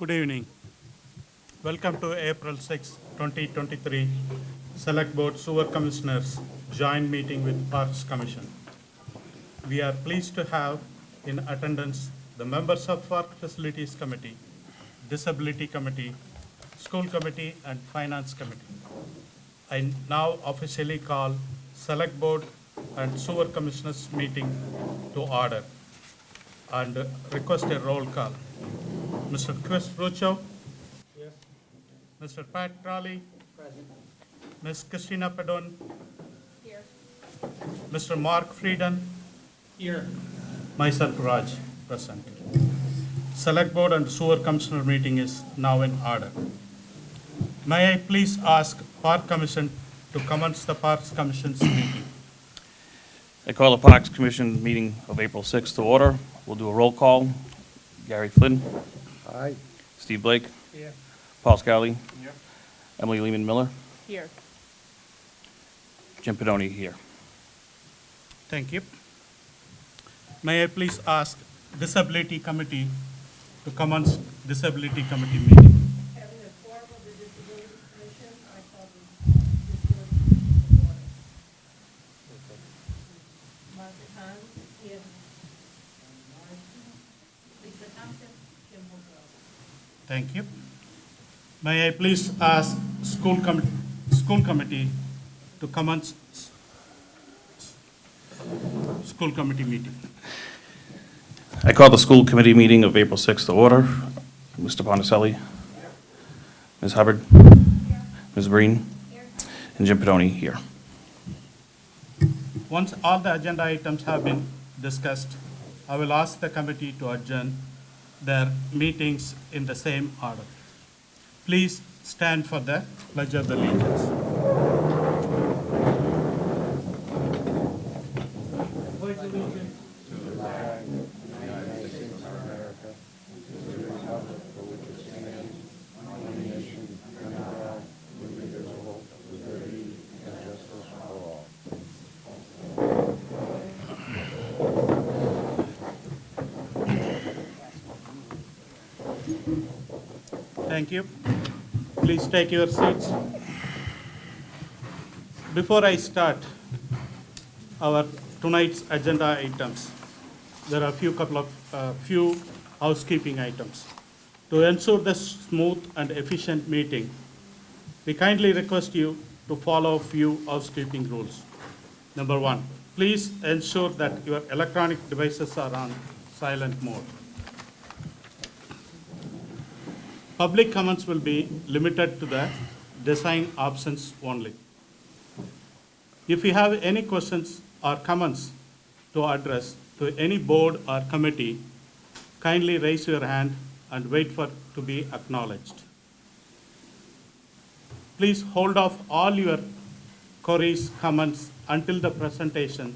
Good evening. Welcome to April 6, 2023 Select Board Sewer Commissioners Joint Meeting with Parks Commission. We are pleased to have in attendance the members of Park Facilities Committee, Disability Committee, School Committee, and Finance Committee. I now officially call Select Board and Sewer Commissioners meeting to order and request a roll call. Mr. Chris Rucho. Yes. Mr. Pat Crowley. Present. Ms. Christina Padon. Here. Mr. Mark Frieden. Here. Myself, Raj, present. Select Board and Sewer Commissioner meeting is now in order. May I please ask Park Commission to commence the Parks Commission's meeting? I call the Parks Commission meeting of April 6th to order. We'll do a roll call. Gary Flynn. Aye. Steve Blake. Here. Paul Scally. Here. Emily Lehman Miller. Here. Jim Pedoni here. Thank you. May I please ask Disability Committee to commence Disability Committee meeting? Having a forum of the Disability Commission, I call the Disability Commission to order. Margaret Hahn, here. Lisa Thompson, Kim Woodrow. Thank you. May I please ask School Committee to commence School Committee meeting? I call the School Committee meeting of April 6th to order. Mr. Ponticelli. Ms. Hubbard. Ms. Breen. And Jim Pedoni here. Once all the agenda items have been discussed, I will ask the committee to adjourn their meetings in the same order. Please stand for the Pledge of Allegiance. Pledge allegiance. Thank you. Please take your seats. Before I start our tonight's agenda items, there are a few housekeeping items. To ensure the smooth and efficient meeting, we kindly request you to follow a few housekeeping rules. Number one, please ensure that your electronic devices are on silent mode. Public comments will be limited to the design options only. If you have any questions or comments to address to any board or committee, kindly raise your hand and wait for to be acknowledged. Please hold off all your queries, comments until the presentation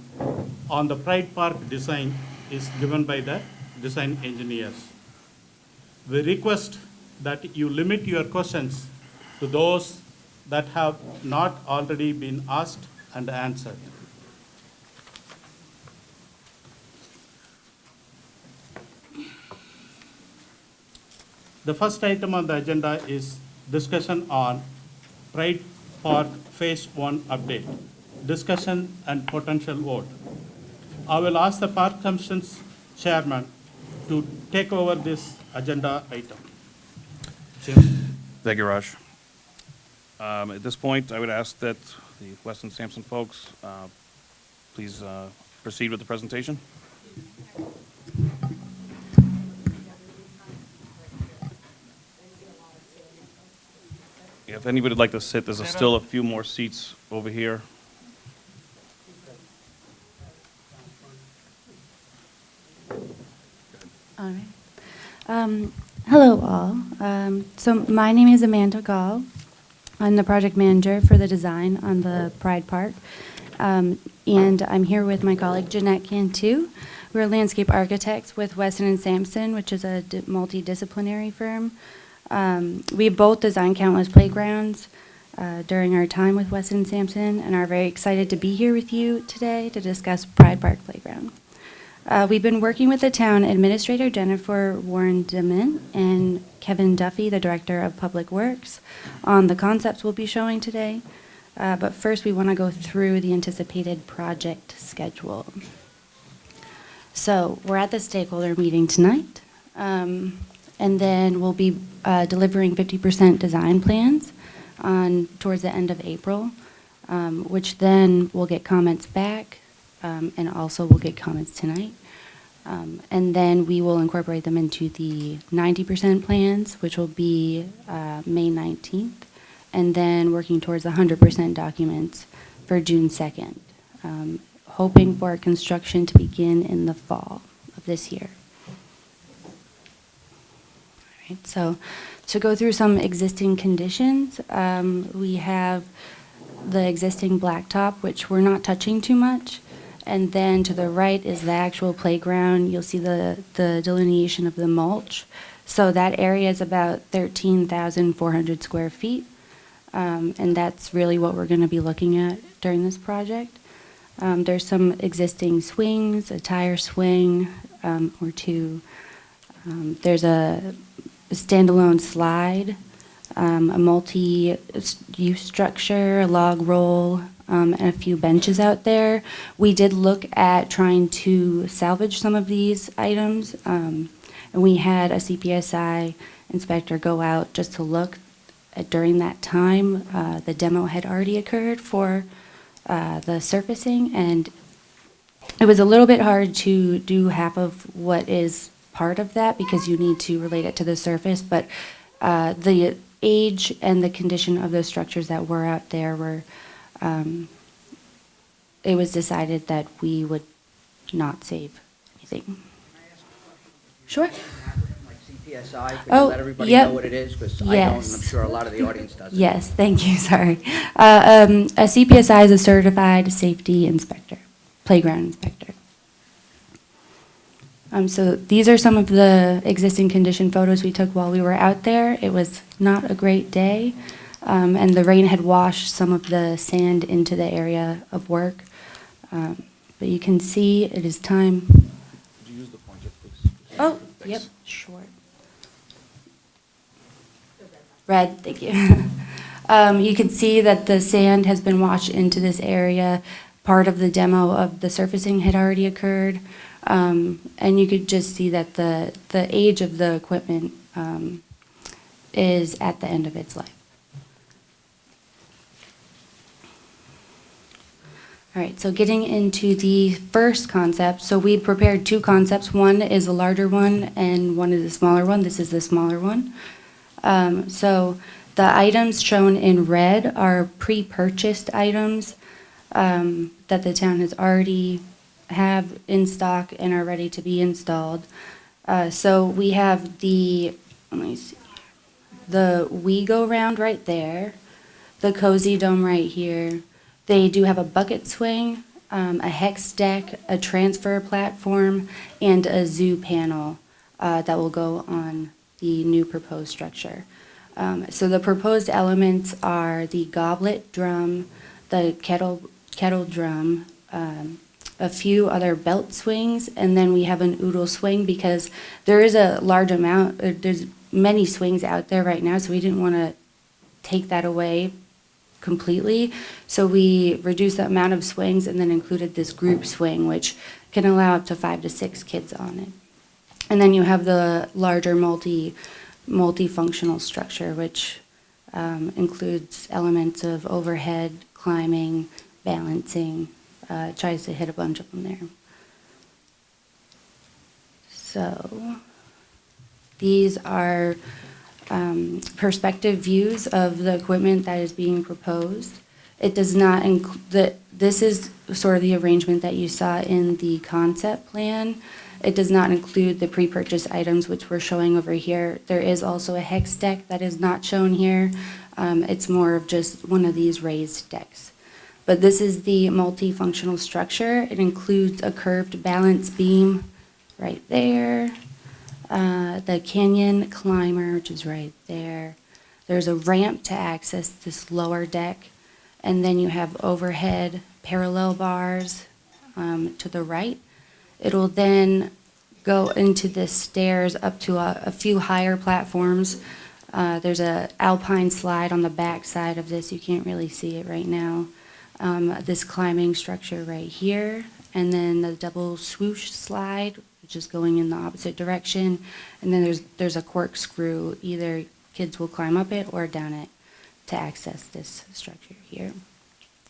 on the Pride Park design is given by the design engineers. We request that you limit your questions to those that have not already been asked and answered. The first item on the agenda is discussion on Pride Park Phase 1 update, discussion and potential vote. I will ask the Park Commission's chairman to take over this agenda item. Jim? Thank you, Raj. At this point, I would ask that the Weston Sampson folks please proceed with the presentation. If anybody would like to sit, there's still a few more seats over here. All right. Hello, all. So my name is Amanda Gall. I'm the project manager for the design on the Pride Park. And I'm here with my colleague Jeanette Cantu. We're landscape architects with Weston & Sampson, which is a multidisciplinary firm. We both designed countless playgrounds during our time with Weston & Sampson and are very excited to be here with you today to discuss Pride Park Playground. We've been working with the town administrator, Jennifer Warren Demint, and Kevin Duffy, the Director of Public Works, on the concepts we'll be showing today. But first, we want to go through the anticipated project schedule. So we're at the stakeholder meeting tonight, and then we'll be delivering 50% design plans towards the end of April, which then we'll get comments back, and also we'll get comments tonight. And then we will incorporate them into the 90% plans, which will be May 19th, and then working towards 100% documents for June 2nd, hoping for construction to begin in the fall of this year. All right, so to go through some existing conditions, we have the existing blacktop, which we're not touching too much. And then to the right is the actual playground. You'll see the delineation of the mulch. So that area is about 13,400 square feet. And that's really what we're going to be looking at during this project. There's some existing swings, a tire swing or two. There's a standalone slide, a multi-use structure, a log roll, and a few benches out there. We did look at trying to salvage some of these items, and we had a CPSI inspector go out just to look during that time. The demo had already occurred for the surfacing, and it was a little bit hard to do half of what is part of that because you need to relate it to the surface, but the age and the condition of those structures that were out there were it was decided that we would not save anything. Sure. Like CPSI, could Oh, you let everybody yep. know what it is? Because I don't, and I'm Yes. sure a lot of the audience doesn't. Yes, thank you, sorry. A CPSI is a certified safety inspector, playground inspector. So these are some of the existing condition photos we took while we were out there. It was not a great day, and the rain had washed some of the sand into the area of work. But you can see it is time. Would you use the pointer, please? Oh, yep, sure. Red, thank you. You can see that the sand has been washed into this area. Part of the demo of the surfacing had already occurred. And you could just see that the age of the equipment is at the end of its life. All right, so getting into the first concept. So we prepared two concepts. One is a larger one and one is a smaller one. This is the smaller one. So the items shown in red are pre-purchased items that the town has already have in stock and are ready to be installed. So we have the, let me see, the We-Go-Round right there, the Cozy Dome right here. They do have a bucket swing, a hex deck, a transfer platform, and a zoo panel that will go on the new proposed structure. So the proposed elements are the goblet drum, the kettle drum, a few other belt swings, and then we have an oodle swing because there is a large amount, there's many swings out there right now, so we didn't want to take that away completely. So we reduced the amount of swings and then included this group swing, which can allow up to 5 to 6 kids on it. And then you have the larger multifunctional structure, which includes elements of overhead, climbing, balancing, tries to hit a bunch of them there. So these are perspective views of the equipment that is being proposed. It does not include, this is sort of the arrangement that you saw in the concept plan. It does not include the pre-purchase items which we're showing over here. There is also a hex deck that is not shown here. It's more of just one of these raised decks. But this is the multifunctional structure. It includes a curved balance beam right there, the canyon climber, which is right there. There's a ramp to access this lower deck, and then you have overhead parallel bars to the right, It'll then go into the stairs up to a few higher platforms. There's a alpine slide on the back side of this. You can't really see it right now. This climbing structure right here, and then the double swoosh slide, which is going in the opposite direction. And then there's a corkscrew. Either kids will climb up it or down it to access this structure here.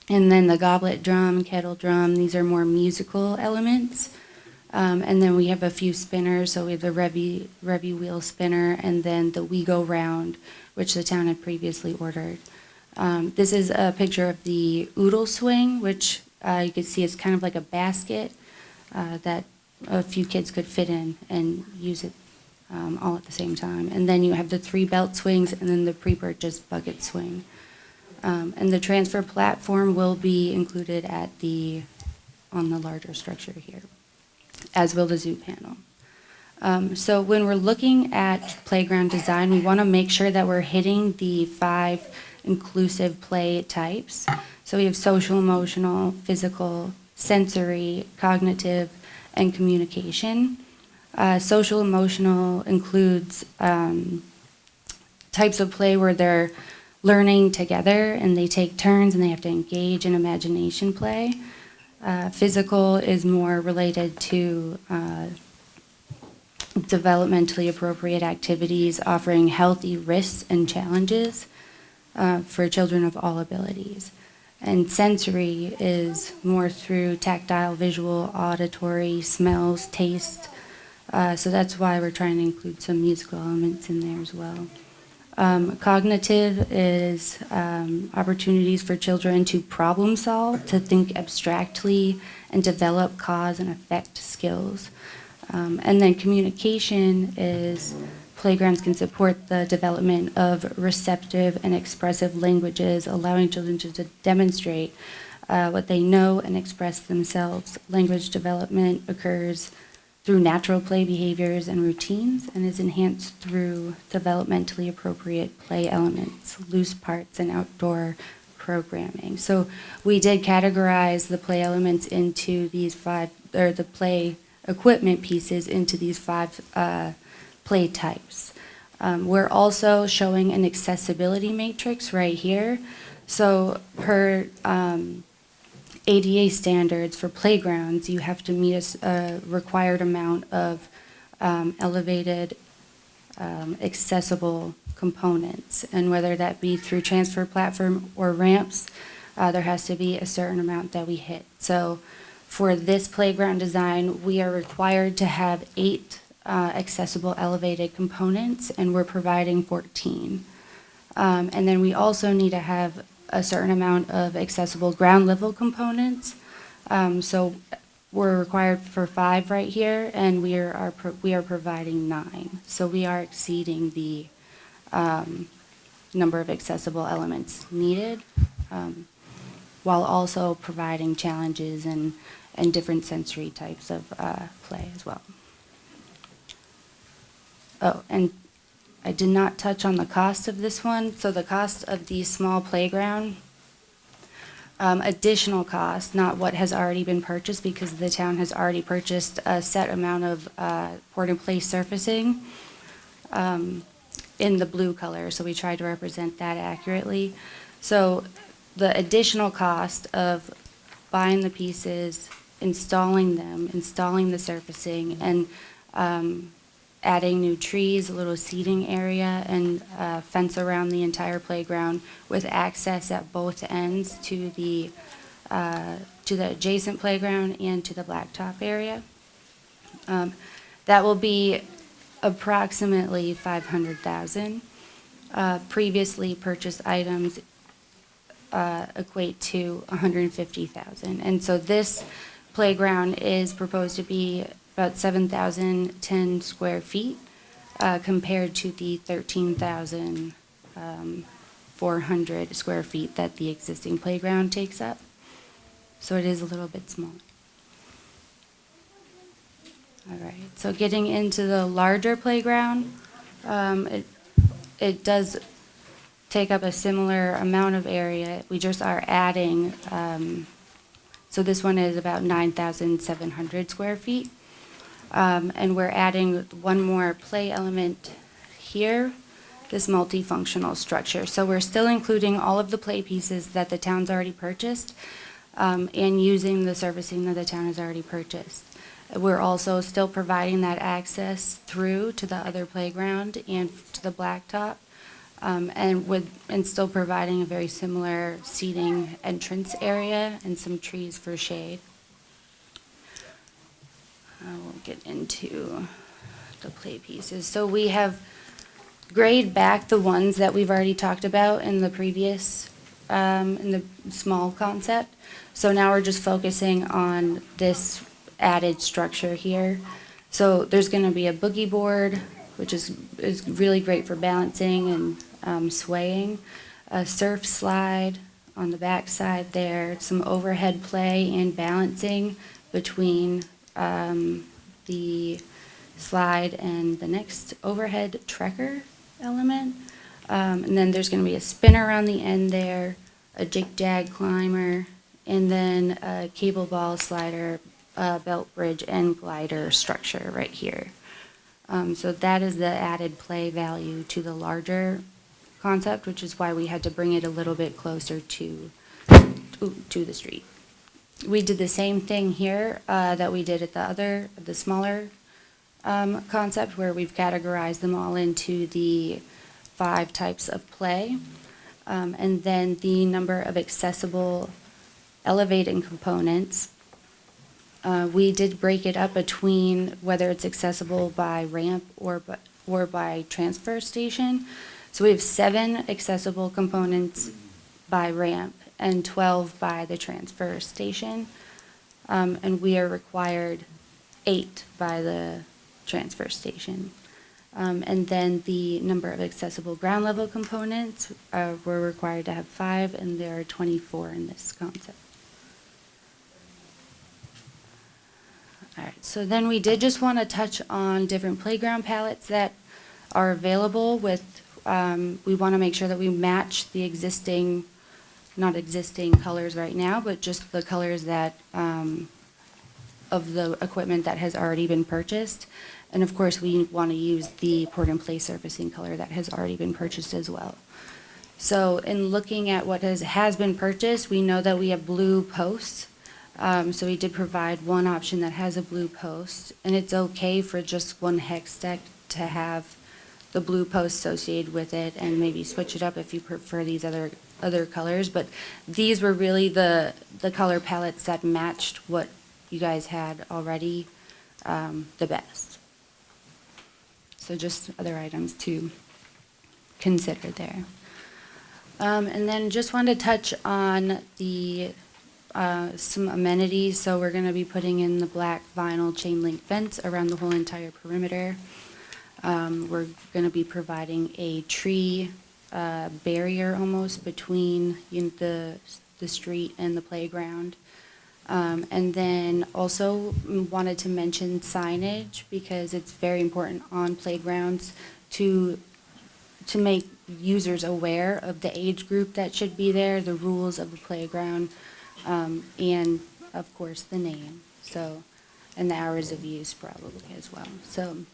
And then the goblet drum, kettle drum, these are more musical elements. And then we have a few spinners, so we have the Revy wheel spinner, and then the We Go Round, which the town had previously ordered. This is a picture of the oodle swing, which you can see is kind of like a basket that a few kids could fit in and use it all at the same time. And then you have the 3 belt swings and then the pre-purchased bucket swing. And the transfer platform will be included on the larger structure here, as will the zoo panel. So when we're looking at playground design, we want to make sure that we're hitting the 5 inclusive play types. So we have social, emotional, physical, sensory, cognitive, and communication. Social emotional includes types of play where they're learning together and they take turns and they have to engage in imagination play. Physical is more related to developmentally appropriate activities offering healthy risks and challenges for children of all abilities. And sensory is more through tactile, visual, auditory, smells, taste. So that's why we're trying to include some musical elements in there as well. Cognitive is opportunities for children to problem solve, to think abstractly, and develop cause and effect skills. And then communication is playgrounds can support the development of receptive and expressive languages, allowing children to demonstrate what they know and express themselves. Language development occurs through natural play behaviors and routines and is enhanced through developmentally appropriate play elements, loose parts, and outdoor programming. So we did categorize the play elements into these 5, or the play equipment pieces into these 5 play types. We're also showing an accessibility matrix right here. So per ADA standards for playgrounds, you have to meet a required amount of elevated accessible components. And whether that be through transfer platform or ramps, there has to be a certain amount that we hit. So for this playground design, we are required to have 8 accessible elevated components, and we're providing 14. And then we also need to have a certain amount of accessible ground level components. So we're required for 5 right here, and we are providing 9. So we are exceeding the number of accessible elements needed, while also providing challenges and different sensory types of play as well. Oh, and I did not touch on the cost of this one. So the cost of the small playground, additional cost, not what has already been purchased, because the town has already purchased a set amount of poured-in-place surfacing in the blue color. So we tried to represent that accurately. So the additional cost of buying the pieces, installing them, installing the surfacing, and adding new trees, a little seating area, and fence around the entire playground with access at both ends to the adjacent playground and to the blacktop area. That will be approximately $500,000. Previously purchased items equate to $150,000. And so this playground is proposed to be about 7,010 square feet compared to the 13,400 square feet that the existing playground takes up. So it is a little bit small. All right, so getting into the larger playground, it does take up a similar amount of area. We just are adding So this one is about 9,700 square feet. And we're adding one more play element here, this multifunctional structure. So we're still including all of the play pieces that the town's already purchased, and using the surfacing that the town has already purchased. We're also still providing that access through to the other playground and to the blacktop, and still providing a very similar seating entrance area and some trees for shade. We'll get into the play pieces. So we have grayed back the ones that we've already talked about in the previous, in the small concept. So now we're just focusing on this added structure here. So there's going to be a boogie board, which is really great for balancing and swaying, a surf slide on the back side there, some overhead play and balancing between the slide and the next overhead trekker element. And then there's going to be a spinner around the end there, a jig-jag climber, and then a cable ball slider, belt bridge, and glider structure right here. So that is the added play value to the larger concept, which is why we had to bring it a little bit closer to the street. We did the same thing here that we did at the smaller concept, where we've categorized them all into the 5 types of play. And then the number of accessible elevating components. We did break it up between whether it's accessible by ramp or by transfer station. So we have 7 accessible components by ramp and 12 by the transfer station. And we are required 8 by the transfer station. And then the number of accessible ground level components, we're required to have 5, and there are 24 in this concept. All right, so then we did just want to touch on different playground palettes that are available with, we want to make sure that we match the existing, not existing colors right now, but just the colors that, of the equipment that has already been purchased. And of course, we want to use the port and play surfacing color that has already been purchased as well. So in looking at what has been purchased, we know that we have blue posts. So we did provide one option that has a blue post, and it's okay for just one hex deck to have the blue post associated with it, and maybe switch it up if you prefer these other colors. But these were really the color palettes that matched what you guys had already the best. So just other items to consider there. And then just wanted to touch on the some amenities. So we're going to be putting in the black vinyl chain link fence around the whole entire perimeter. We're going to be providing a tree barrier almost between the street and the playground. And then also wanted to mention signage, because it's very important on playgrounds to make users aware of the age group that should be there, the rules of the playground, and of course the name, so, and the hours of use probably as well. So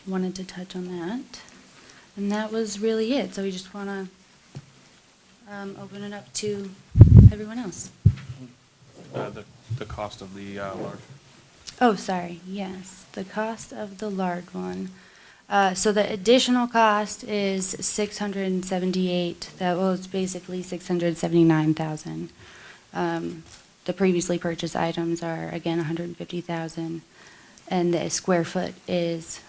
wanted to touch on that, and that was really it. So we just want to open it up to everyone else. The cost of the large. Oh, sorry, yes, the cost of the large one. So the additional cost is 678. It's basically 679,000. The previously purchased items are again 150,000, and the square foot is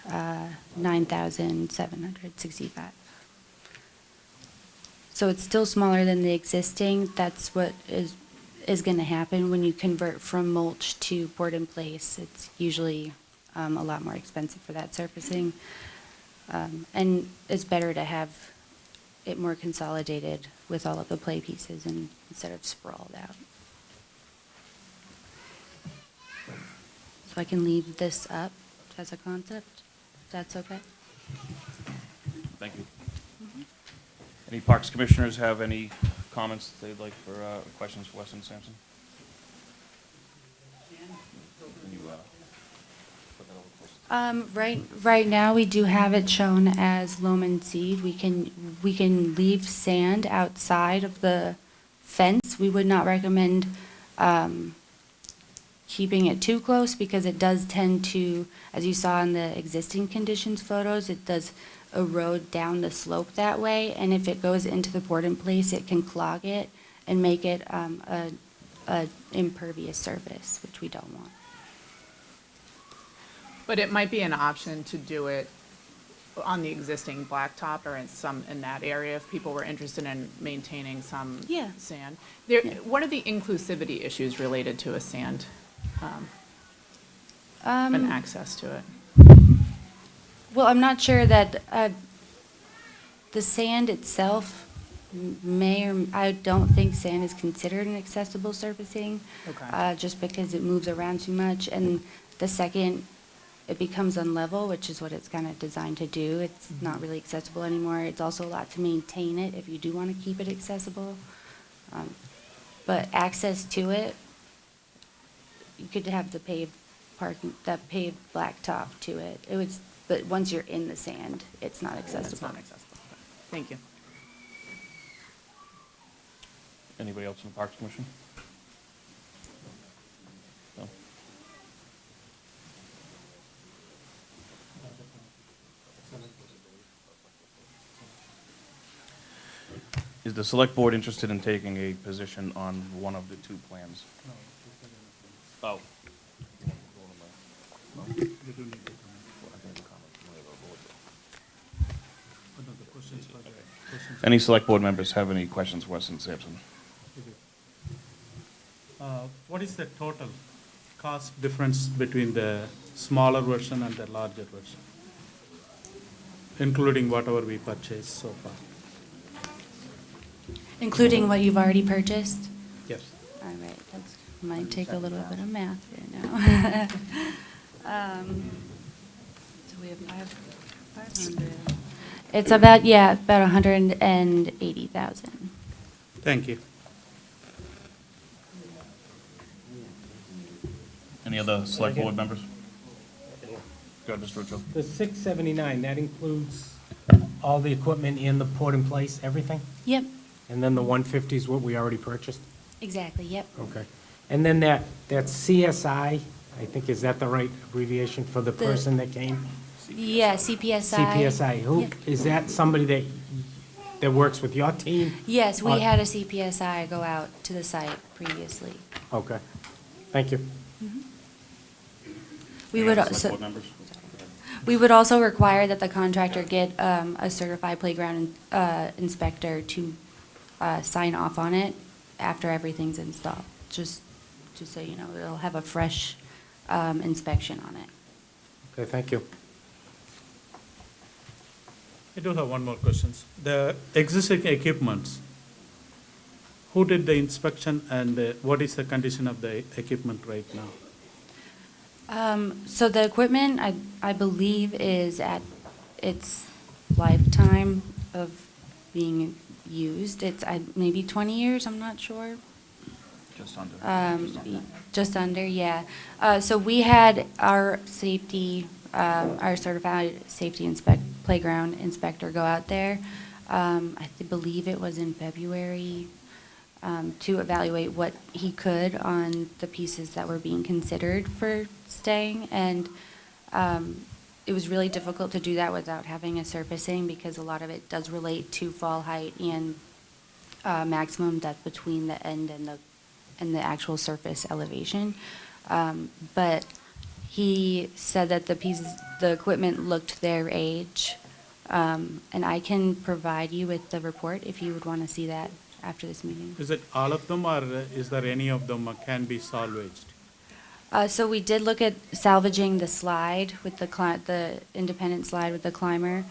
9,765. So it's still smaller than the existing. That's what is going to happen when you convert from mulch to port in place. It's usually a lot more expensive for that surfacing. And it's better to have it more consolidated with all of the play pieces instead of sprawled out. So I can leave this up as a concept, if that's okay? Thank you. Any Parks Commissioners have any comments they'd like for questions for Weston Sampson? Right now, we do have it shown as loam and seed. We can leave sand outside of the fence. We would not recommend, keeping it too close because it does tend to, as you saw in the existing conditions photos, it does erode down the slope that way. And if it goes into the board in place, it can clog it and make it, a impervious surface, which we don't want. But it might be an option to do it on the existing blacktop or in that area if people were interested in maintaining some Yeah. sand. Yeah. What are the inclusivity issues related to a sand, and access to it? Well, I'm not sure that the sand itself I don't think sand is considered an accessible surfacing. Okay. Just because it moves around too much. And the second it becomes unlevel, which is what it's kind of designed to do, it's not really accessible anymore. It's also a lot to maintain it if you do want to keep it accessible. But access to it, you could have the paved blacktop to it. But once you're in the sand, it's not It's accessible. not accessible. Okay. Thank you. Anybody else in the Parks Commission? No? Is the Select Board interested in taking a position on one of the two plans? Oh. Any Select Board members have any questions for Weston Sampson? What is the total cost difference between the smaller version and the larger version? Including whatever we purchased so far? Including what you've already purchased? Yes. All right, that might take a little bit of math here now. So we have 500. It's about 180,000. Thank you. Any other Select Board members? Go ahead, Mr. Ritchell. The 679, that includes all the equipment in the port in place, everything? Yep, And then the 150 is what we already purchased? exactly, yep. Okay. And then that CSI, I think, is that the right abbreviation for the person that came? Yeah, CPSI. CPSI, who, Yep. is that somebody that works with your team? Yes, we Uh, had a CPSI go out to the site previously. Okay. Thank you. We would Select also, Board members? we would also require that the contractor get a certified playground inspector to sign off on it after everything's installed, just so you know, it'll have a fresh inspection on it. Okay, thank you. I do have one more question. The existing equipments, who did the inspection and what is the condition of the equipment right now? So the equipment, I believe, is at its lifetime of being used. It's maybe 20 years, I'm not sure. Just under. Just under, yeah. So we had our our certified safety playground inspector go out there. I believe it was in February, to evaluate what he could on the pieces that were being considered for staying. And it was really difficult to do that without having a surfacing because a lot of it does relate to fall height and maximum depth between the end and the actual surface elevation. But he said that the equipment looked their age. And I can provide you with the report if you would want to see that after this meeting. Is it all of them or is there any of them can be salvaged? So we did look at salvaging the slide with the independent slide with the climber.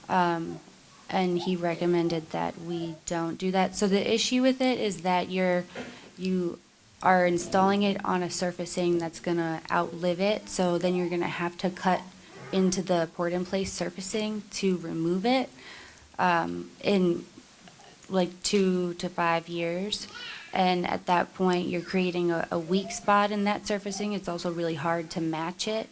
And he recommended that we don't do that. So the issue with it is that you are installing it on a surfacing that's gonna outlive it. So then you're gonna have to cut into the port-in-place surfacing to remove it in like 2 to 5 years. And at that point, you're creating a weak spot in that surfacing. It's also really hard to match it.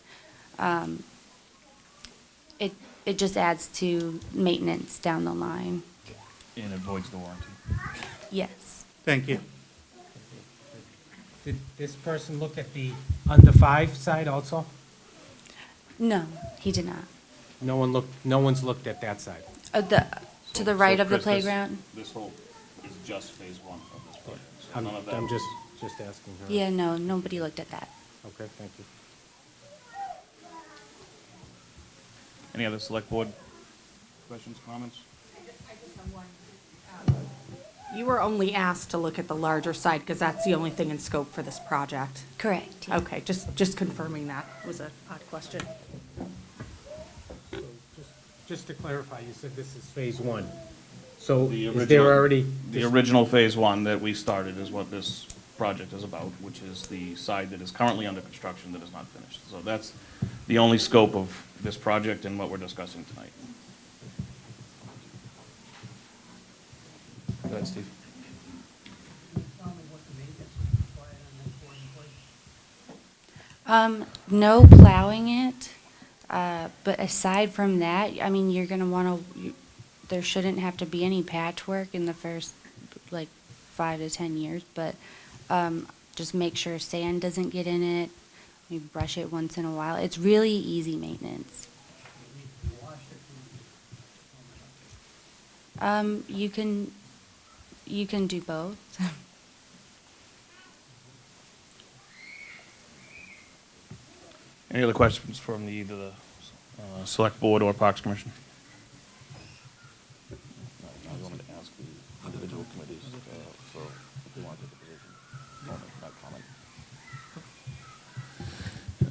it just adds to maintenance down the line. And it voids the warranty. Yes. Thank you. Did this person look at the under 5 side also? No, he did not. No one's looked at that side. To the right of the Chris, playground? This whole is just phase one of this project. So I'm none of that I'm was- just asking her. Yeah, no, nobody looked at that. Okay, thank you. Any other select board questions, comments? You were only asked to look at the larger side because that's the only thing in scope for this project. Correct. yeah. Okay, just confirming that was an odd question. So just to clarify, you said this is phase 1. So The is there original- already? The original phase one that we started is what this project is about, which is the side that is currently under construction that is not finished. So that's the only scope of this project and what we're discussing tonight. Go ahead, Steve. No plowing it, but aside from that, I mean, you're gonna wanna, there shouldn't have to be any patchwork in the first, like, 5 to 10 years, but, just make sure sand doesn't get in it, you brush it once in a while, it's really easy maintenance. You can do both. Any other questions from either the Select Board or Parks Commission? I wanted to ask the individual committees, so if they want to take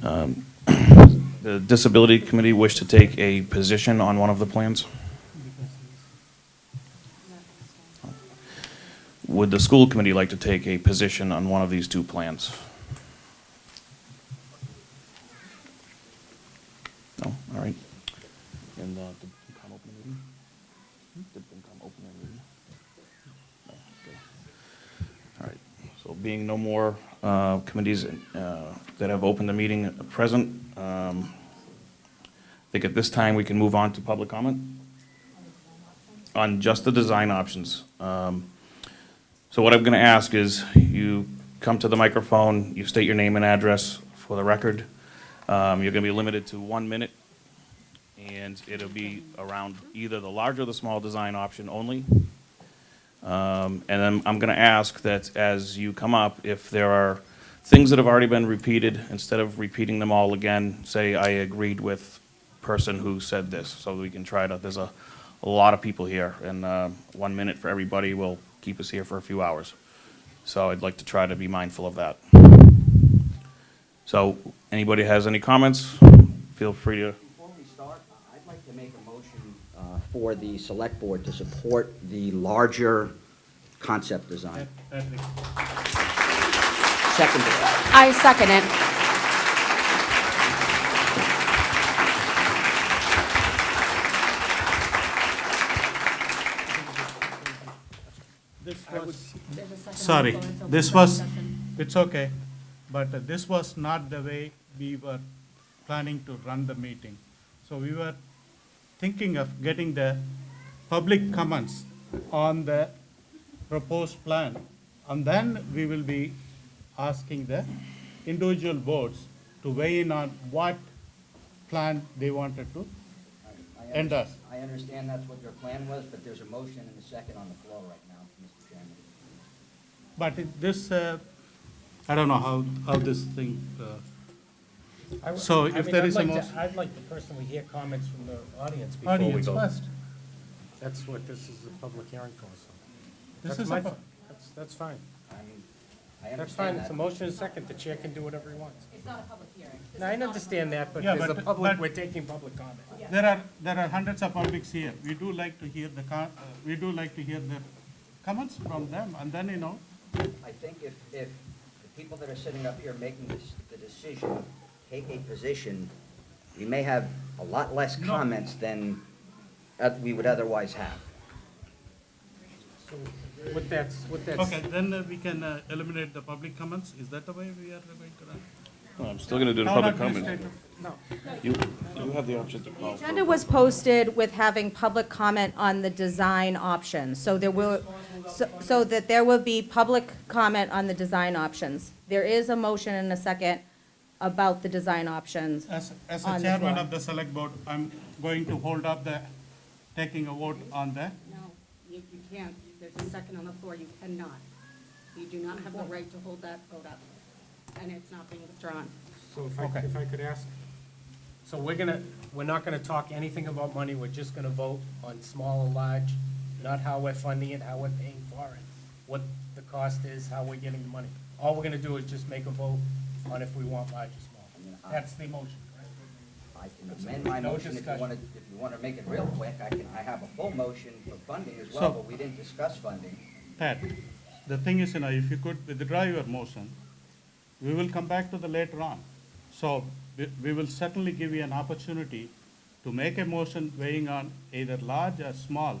a position. The Disability Committee wish to take a position on one of the plans? Would the School Committee like to take a position on one of these two plans? No, all right. And did FinCom open the meeting? Did FinCom open their meeting? No, okay. All right, so being no more committees that have opened the meeting at present, I think at this time we can move on to public comment on just the design options. So what I'm going to ask is you come to the microphone, you state your name and address for the record. You're going to be limited to 1 minute, and it'll be around either the large or the small design option only. And then I'm going to ask that as you come up, if there are things that have already been repeated, instead of repeating them all again, say, I agreed with person who said this, so we can try to, there's a lot of people here, and 1 minute for everybody will keep us here for a few hours. So I'd like to try to be mindful of that. So, anybody has any comments, feel free to. Before we start, I'd like to make a motion for the Select Board to support the larger concept design. Second. I second it. This was, sorry, this was, it's okay, but this was not the way we were planning to run the meeting. So we were thinking of getting the public comments on the proposed plan, and then we will be asking the individual boards to weigh in on what plan they wanted to endorse. I understand that's what your plan was, but there's a motion and a second on the floor right now, Mr. Chairman. But this, I don't know how this thing, so if there is a motion. I'd like to personally hear comments from the audience before we Audience go. first. That's what this is a public hearing for, so. This That's is my, a, that's fine. I mean, I That's fine, understand it's a that. motion and a second, the chair can do whatever he wants. It's not a public hearing. No, I understand that, but Yeah, there's a but- public, but- we're taking public comment. there are hundreds of publics here. We do like to hear we do like to hear the comments from them, and then, I think if the people that are sitting up here making the decision take a position, we may have a lot less comments than we would otherwise have. So with that, okay, then we can eliminate the public comments. Is that the way we are going to run? No, I'm still gonna do the Town public comment. administrator, no. You have the option to call. for- Agenda was posted with having public comment on the design options, so so that there will be public comment on the design options. There is a motion and a second about the design options. As on a the chairman floor. of the select board, I'm going to hold up the, taking a vote on the, No, you can't. There's a second on the floor. You cannot. You do not have the right to hold that vote up, and it's not being withdrawn. So Okay. if I could ask, so we're not gonna talk anything about money, we're just gonna vote on small or large, not how we're funding it, how we're paying for it, what the cost is, how we're getting the money. All we're gonna do is just make a vote on if we want large or small. That's the motion, correct? I can amend my No motion if you discussion. want to, if you want to make it real quick, I have a full motion for funding as So- well, but we didn't discuss funding. Pat, the thing is, if you could withdraw your motion, we will come back to the later on. So we will certainly give you an opportunity to make a motion weighing on either large or small.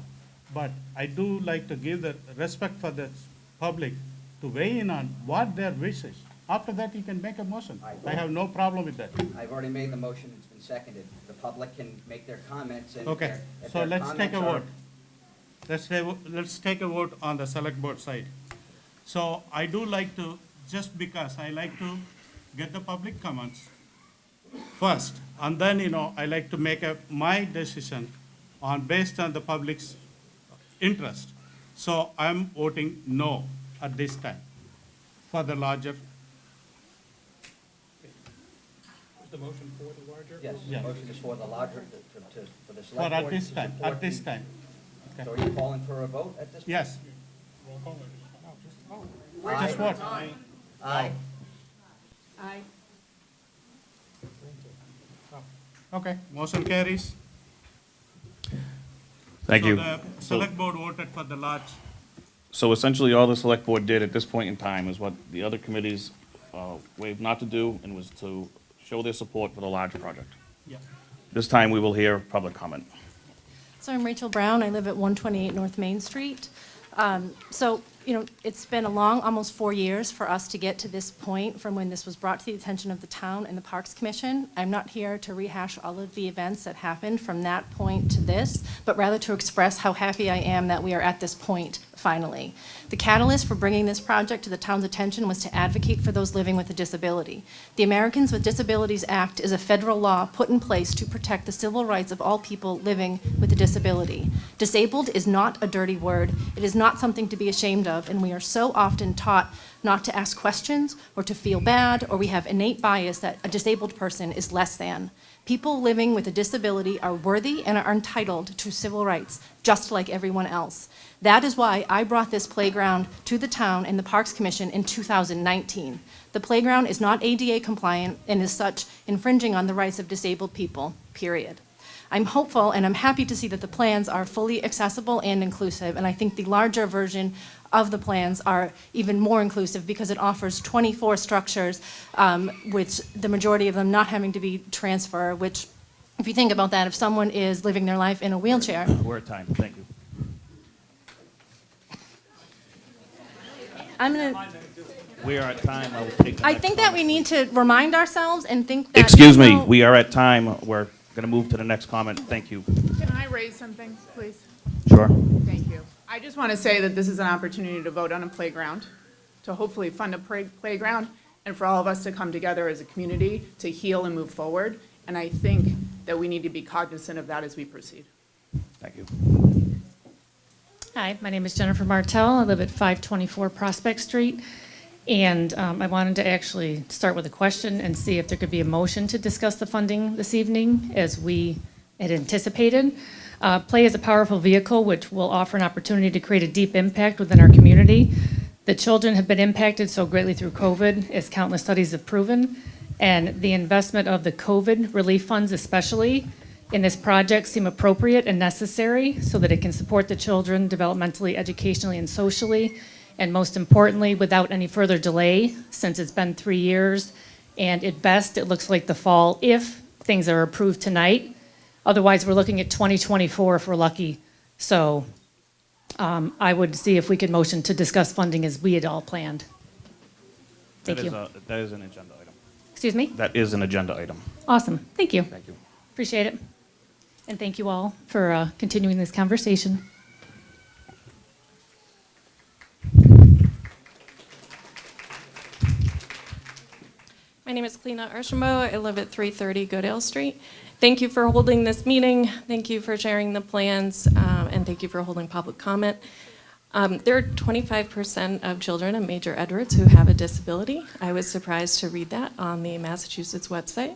But I do like to give the respect for the public to weigh in on what their wish is. After that, you can make a motion. I have no problem with that. I've already made the motion, it's been seconded. The public can make their comments and if Okay, if so their let's take a comments are- vote. Let's take a vote on the select board side. So I do like to, just because I like to get the public comments first, and then, I like to make my decision based on the public's interest. So I'm voting no at this time for the larger. Yes, the Yeah. motion is for the larger, for the For select at board this to time, support at this the- time. So are you calling for a vote at this point? Yes. Aye. Just what? Aye. Aye. Okay, motion carries. Thank So you. the select board voted for the large. So essentially, all the select board did at this point in time is what the other committees waived not to do, and was to show their support for the large project. Yeah. This time, we will hear public comment. So I'm Rachel Brown. I live at 128 North Main Street. It's been a long, almost 4 years for us to get to this point from when this was brought to the attention of the town and the Parks Commission. I'm not here to rehash all of the events that happened from that point to this, but rather to express how happy I am that we are at this point, finally. The catalyst for bringing this project to the town's attention was to advocate for those living with a disability. The Americans with Disabilities Act is a federal law put in place to protect the civil rights of all people living with a disability. Disabled is not a dirty word. It is not something to be ashamed of, and we are so often taught not to ask questions or to feel bad, or we have innate bias that a disabled person is less than. People living with a disability are worthy and are entitled to civil rights, just like everyone else. That is why I brought this playground to the town and the Parks Commission in 2019. The playground is not ADA compliant and is such infringing on the rights of disabled people, period. I'm hopeful and I'm happy to see that the plans are fully accessible and inclusive, and I think the larger version of the plans are even more inclusive because it offers 24 structures, which the majority of them not having to be transfer, which, if you think about that, if someone is living their life in a wheelchair, We're at time, thank you. I'm gonna, We are at time, I will take the I next think that we comment. need to remind ourselves and think that. Excuse me, even though- we are at time, we're gonna move to the next comment, thank you. Can I raise something, please? Sure. Thank you. I just want to say that this is an opportunity to vote on a playground, to hopefully fund a playground, and for all of us to come together as a community to heal and move forward. And I think that we need to be cognizant of that as we proceed. Thank you. Hi, my name is Jennifer Martell. I live at 524 Prospect Street. And I wanted to actually start with a question and see if there could be a motion to discuss the funding this evening, as we had anticipated. Play is a powerful vehicle which will offer an opportunity to create a deep impact within our community. The children have been impacted so greatly through COVID, as countless studies have proven. And the investment of the COVID relief funds especially in this project seem appropriate and necessary so that it can support the children developmentally, educationally, and socially. And most importantly, without any further delay, since it's been 3 years. And at best, it looks like the fall, if things are approved tonight. Otherwise, we're looking at 2024 if we're lucky. So I would see if we could motion to discuss funding as we had all planned. Thank you. That is an agenda item. Excuse me? That is an agenda item. Awesome. Thank you. Thank you. Appreciate it. And thank you all for continuing this conversation. My name is Kalina Archambault. I live at 330 Goodale Street. Thank you for holding this meeting. Thank you for sharing the plans, and thank you for holding public comment. There are 25% of children in Major Edwards who have a disability. I was surprised to read that on the Massachusetts website.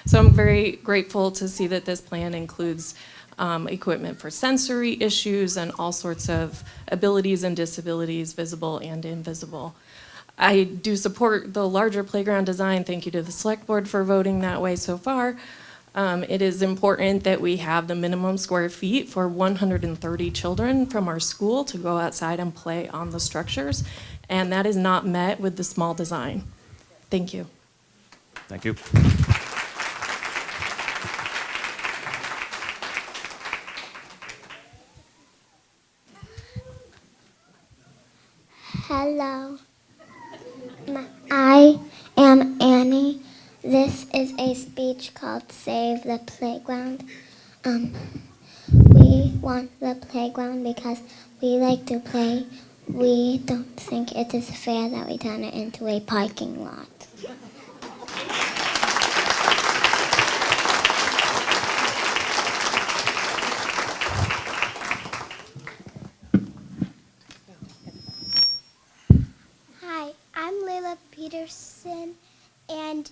So I'm very grateful to see that this plan includes equipment for sensory issues and all sorts of abilities and disabilities, visible and invisible. I do support the larger playground design. Thank you to the Select Board for voting that way so far. It is important that we have the minimum square feet for 130 children from our school to go outside and play on the structures, and that is not met with the small design. Thank you. Thank you. Hello. I am Annie. This is a speech called Save the Playground. We want the playground because we like to play. We don't think it is fair that we turn it into a parking lot. Hi, I'm Layla Peterson, and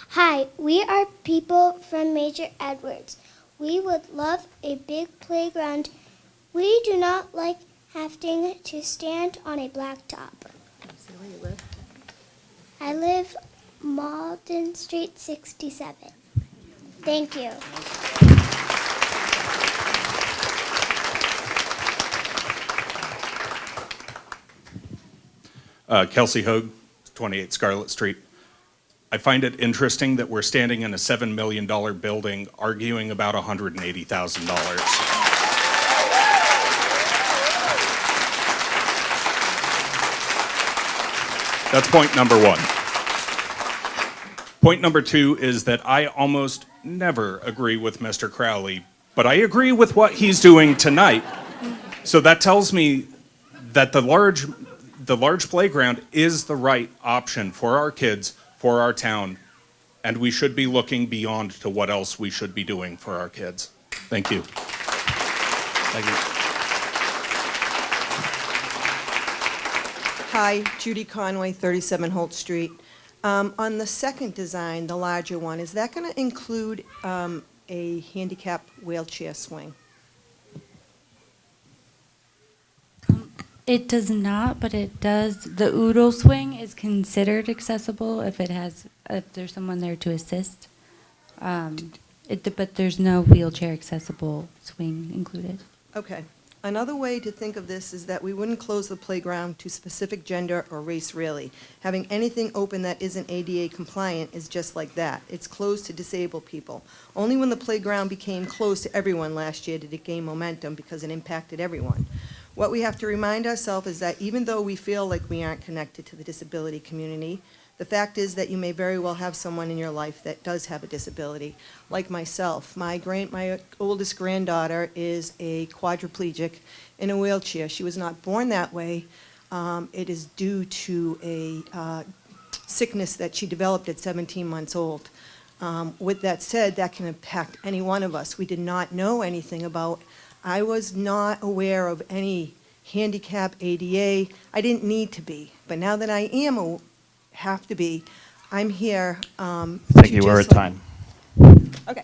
Hi, we are people from Major Edwards. We would love a big playground. We do not like having to stand on a blacktop. Where you live? I live Malden Street 67. Thank you. Kelsey Hoag, 28 Scarlett Street. I find it interesting that we're standing in a $7 million building arguing about $180,000. That's point number one. Point number two is that I almost never agree with Mr. Crowley, but I agree with what he's doing tonight. So that tells me that the large playground is the right option for our kids, for our town, and we should be looking beyond to what else we should be doing for our kids. Thank you. Thank you. Hi, Judy Conway, 37 Holt Street. On the second design, the larger one, is that going to include a handicap wheelchair swing? It does not, but it does. The oodle swing is considered accessible if there's someone there to assist. But there's no wheelchair accessible swing included. Okay. Another way to think of this is that we wouldn't close the playground to specific gender or race, really. Having anything open that isn't ADA compliant is just like that. It's closed to disabled people. Only when the playground became closed to everyone last year did it gain momentum because it impacted everyone. What we have to remind ourselves is that even though we feel like we aren't connected to the disability community, the fact is that you may very well have someone in your life that does have a disability, like myself. My oldest granddaughter is a quadriplegic in a wheelchair. She was not born that way. It is due to a sickness that she developed at 17 months old. With that said, that can impact any one of us. We did not know anything about. I was not aware of any handicap ADA. I didn't need to be, but now that I have to be, I'm here. Thank you. We're at time. Okay.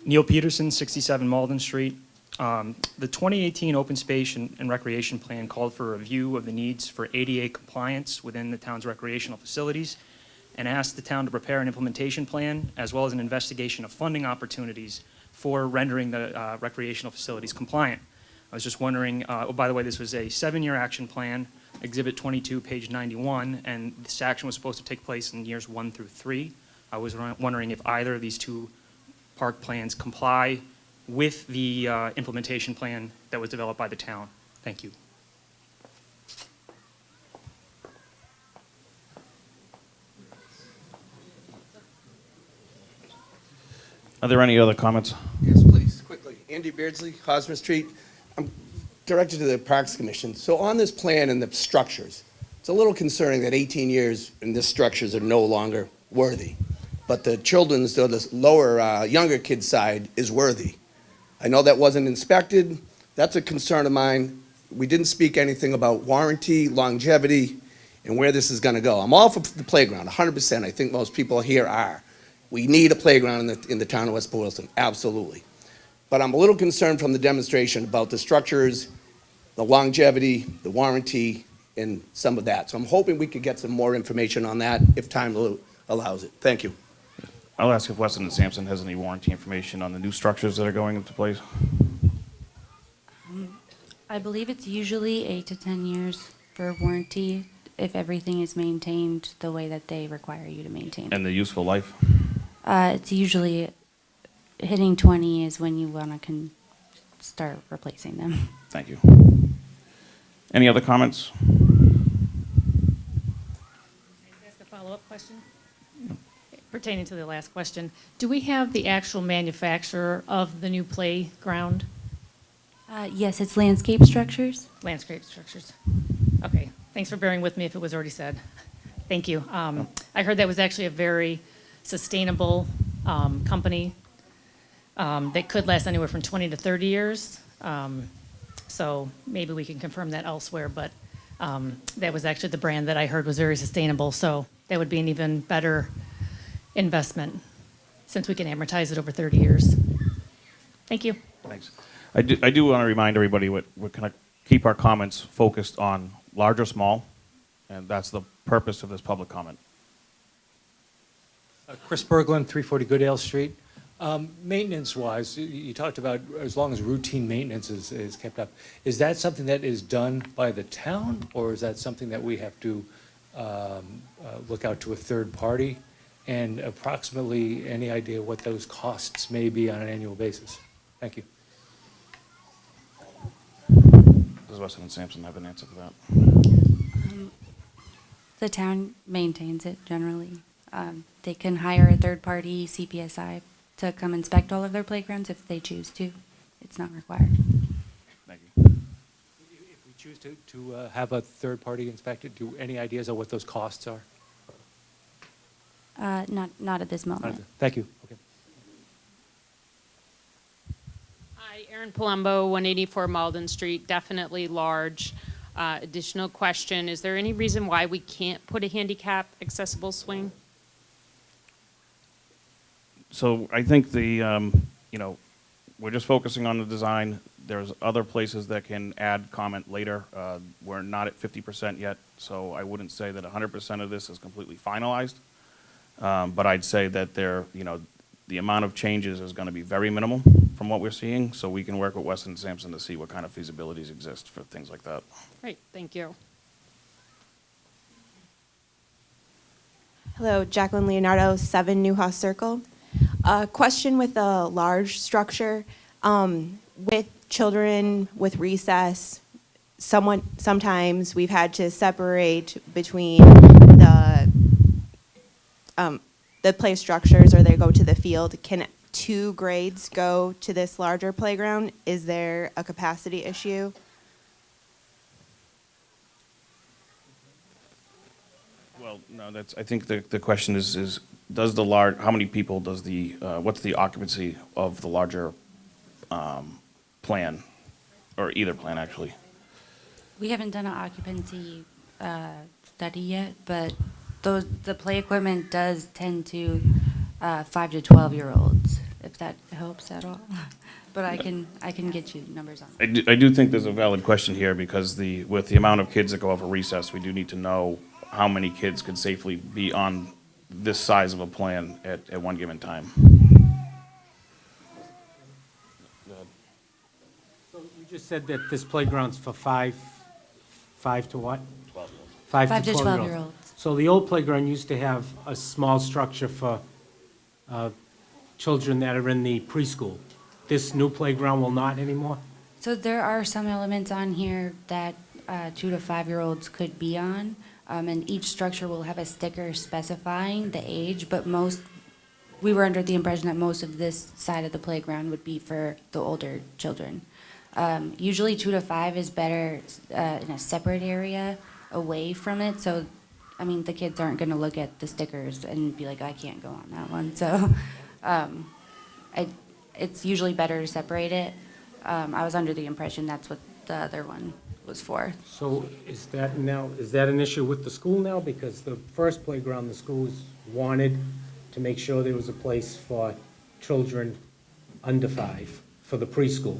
Neil Peterson, 67 Malden Street. The 2018 Open Space and Recreation Plan called for a review of the needs for ADA compliance within the town's recreational facilities and asked the town to prepare an implementation plan as well as an investigation of funding opportunities for rendering the recreational facilities compliant. I was just wondering, oh, by the way, this was a 7-year action plan, Exhibit 22, page 91, and this action was supposed to take place in years 1 through 3. I was wondering if either of these two park plans comply with the implementation plan that was developed by the town. Thank you. Are there any other comments? Yes, please, quickly. Andy Beardsley, Hosmer Street. I'm directed to the Parks Commission. So on this plan and the structures, it's a little concerning that 18 years and the structures are no longer worthy. But the children's, or the lower, younger kid side is worthy. I know that wasn't inspected. That's a concern of mine. We didn't speak anything about warranty, longevity, and where this is gonna go. I'm all for the playground, 100%. I think most people here are. We need a playground in the town of West Boylston, absolutely. But I'm a little concerned from the demonstration about the structures, the longevity, the warranty, and some of that. So I'm hoping we could get some more information on that if time allows it. Thank you. I'll ask if Weston and Sampson has any warranty information on the new structures that are going into place. I believe it's usually 8 to 10 years for warranty if everything is maintained the way that they require you to maintain it. And the useful life? It's usually hitting 20 is when you want to start replacing them. Thank you. Any other comments? Can I ask a follow-up question? Pertaining to the last question, do we have the actual manufacturer of the new playground? Yes, it's landscape structures. Landscape structures. Okay, thanks for bearing with me if it was already said. Thank you. I heard that was actually a very sustainable company that could last anywhere from 20 to 30 years. So maybe we can confirm that elsewhere, but that was actually the brand that I heard was very sustainable. So that would be an even better investment since we can amortize it over 30 years. Thank you. Thanks. I do want to remind everybody we're going to keep our comments focused on large or small, and that's the purpose of this public comment. Chris Berglund, 340 Goodale Street. Maintenance-wise, you talked about as long as routine maintenance is kept up. Is that something that is done by the town, or is that something that we have to look out to a third party? And approximately any idea what those costs may be on an annual basis? Thank you. Does Weston and Sampson have an answer for that? The town maintains it generally. They can hire a third-party CPSI to come inspect all of their playgrounds if they choose to. It's not required. Thank you. If we choose to have a third party inspected, do any ideas of what those costs are? Not at this moment. Thank you. Okay. Hi, Erin Palumbo, 184 Malden Street, definitely large. Additional question, is there any reason why we can't put a handicap accessible swing? So I think the, we're just focusing on the design. There's other places that can add comment later. We're not at 50% yet, so I wouldn't say that 100% of this is completely finalized. But I'd say that the amount of changes is going to be very minimal from what we're seeing, so we can work with Weston and Sampson to see what kind of feasibilities exist for things like that. Great, thank you. Hello, Jacqueline Leonardo, 7 Newhouse Circle. Question with a large structure. With children with recess, sometimes we've had to separate between the play structures, or they go to the field. Can 2 grades go to this larger playground? Is there a capacity issue? Well, no, I think the question is does the how many people does what's the occupancy of the larger plan, or either plan actually? We haven't done an occupancy study yet, but the play equipment does tend to 5 to 12-year-olds, if that helps at all. But I can get you numbers on that. I do think there's a valid question here, because with the amount of kids that go out for recess, we do need to know how many kids could safely be on this size of a plan at one given time. So you just said that this playground's for five to what? 12. 5 to 12-year-olds. So the old playground used to have a small structure for children that are in the preschool. This new playground will not anymore? So there are some elements on here that 2 to 5-year-olds could be on, and each structure will have a sticker specifying the age, but we were under the impression that most of this side of the playground would be for the older children. Usually 2 to 5 is better in a separate area away from it, so, I mean, the kids aren't gonna look at the stickers and be like, I can't go on that one, so, it's usually better to separate it. I was under the impression that's what the other one was for. So is that an issue with the school now? Because the first playground, the schools wanted to make sure there was a place for children under 5 for the preschool,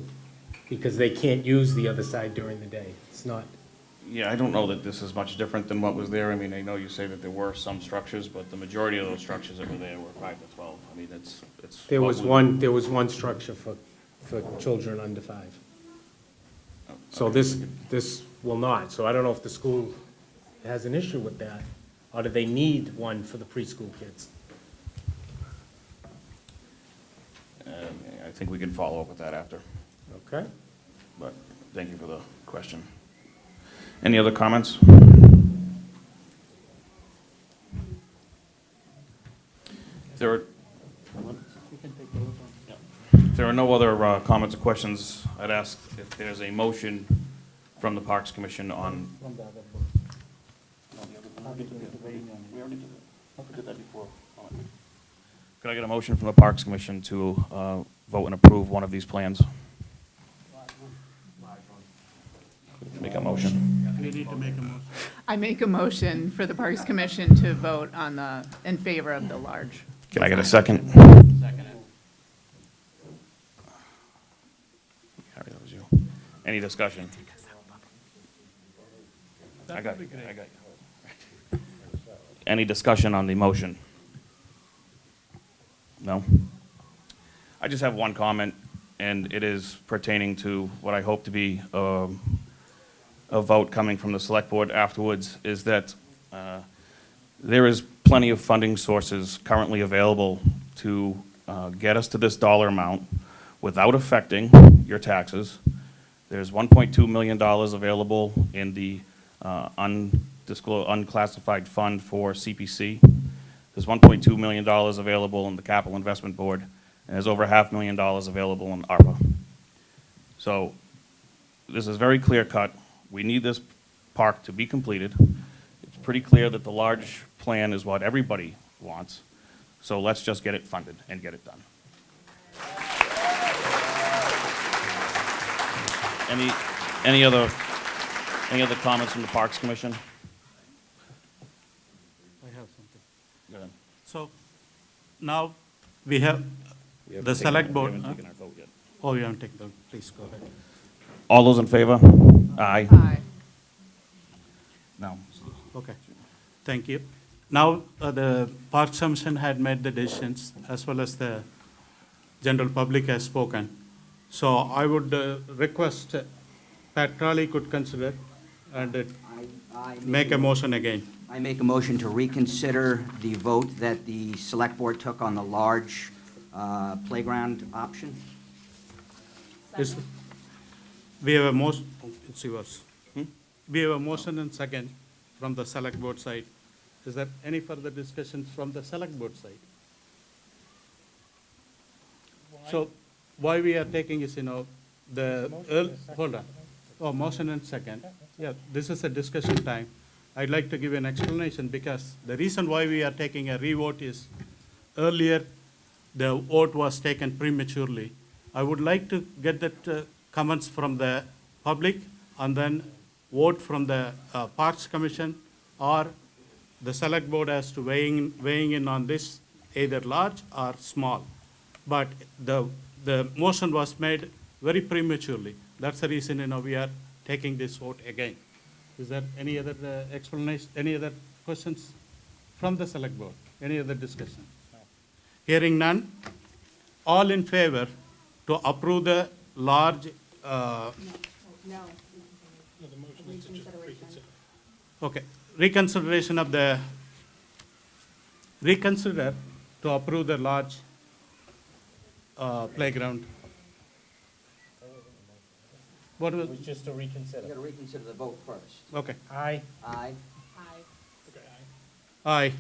because they can't use the other side during the day. It's not, Yeah, I don't know that this is much different than what was there. I mean, I know you say that there were some structures, but the majority of those structures that were there were 5 to 12. I mean, it's. there what was we- one structure for children under 5. So this will not. So I don't know if the school has an issue with that, or do they need one for the preschool kids? I think we can follow up with that after, Okay? but thank you for the question. Any other comments? If there are no other comments or questions, I'd ask if there's a motion from the Parks Commission on. Could I get a motion from the Parks Commission to vote and approve one of these plans? Make a motion. We need to make a motion. I make a motion for the Parks Commission to vote in favor of the large. Can I get a second? Harry, that was you. Any discussion? I got you. Any discussion on the motion? No? I just have one comment, and it is pertaining to what I hope to be a vote coming from the Select Board afterwards, is that there is plenty of funding sources currently available to get us to this dollar amount without affecting your taxes. There's $1.2 million available in the unclassified fund for CPC. There's $1.2 million available in the Capital Investment Board, and there's over $500,000 available in ARPA. So this is very clear cut. We need this park to be completed. It's pretty clear that the large plan is what everybody wants. So let's just get it funded and get it done. Any other comments from the Parks Commission? I have something. Go ahead. So now we have the Select Board. We haven't taken our vote yet. Oh, you haven't taken the, please go ahead. All those in favor? Aye. Aye. No. Okay, thank you. Now, the Parks Commission had made the decisions, as well as the general public has spoken. So I would request Pat Crowley could consider and make a motion again. I make a motion to reconsider the vote that the Select Board took on the large playground option. We have a motion, it's yours. We have a motion and second from the Select Board side. Is there any further discussions from the Select Board side? So why we are taking is, hold on. Oh, motion and second. Yeah, this is a discussion time. I'd like to give an explanation, because the reason why we are taking a revote is earlier the vote was taken prematurely. I would like to get that comments from the public and then vote from the Parks Commission, or the Select Board as to weighing in on this, either large or small. But the motion was made very prematurely. That's the reason, we are taking this vote again. Is there any other explanation, any other questions from the Select Board? Any other discussion? No. Hearing none, all in favor to approve the large. No. Okay, reconsider to approve the large playground. What It was, was just to You reconsider. gotta reconsider the vote first. okay, Aye. Aye. aye.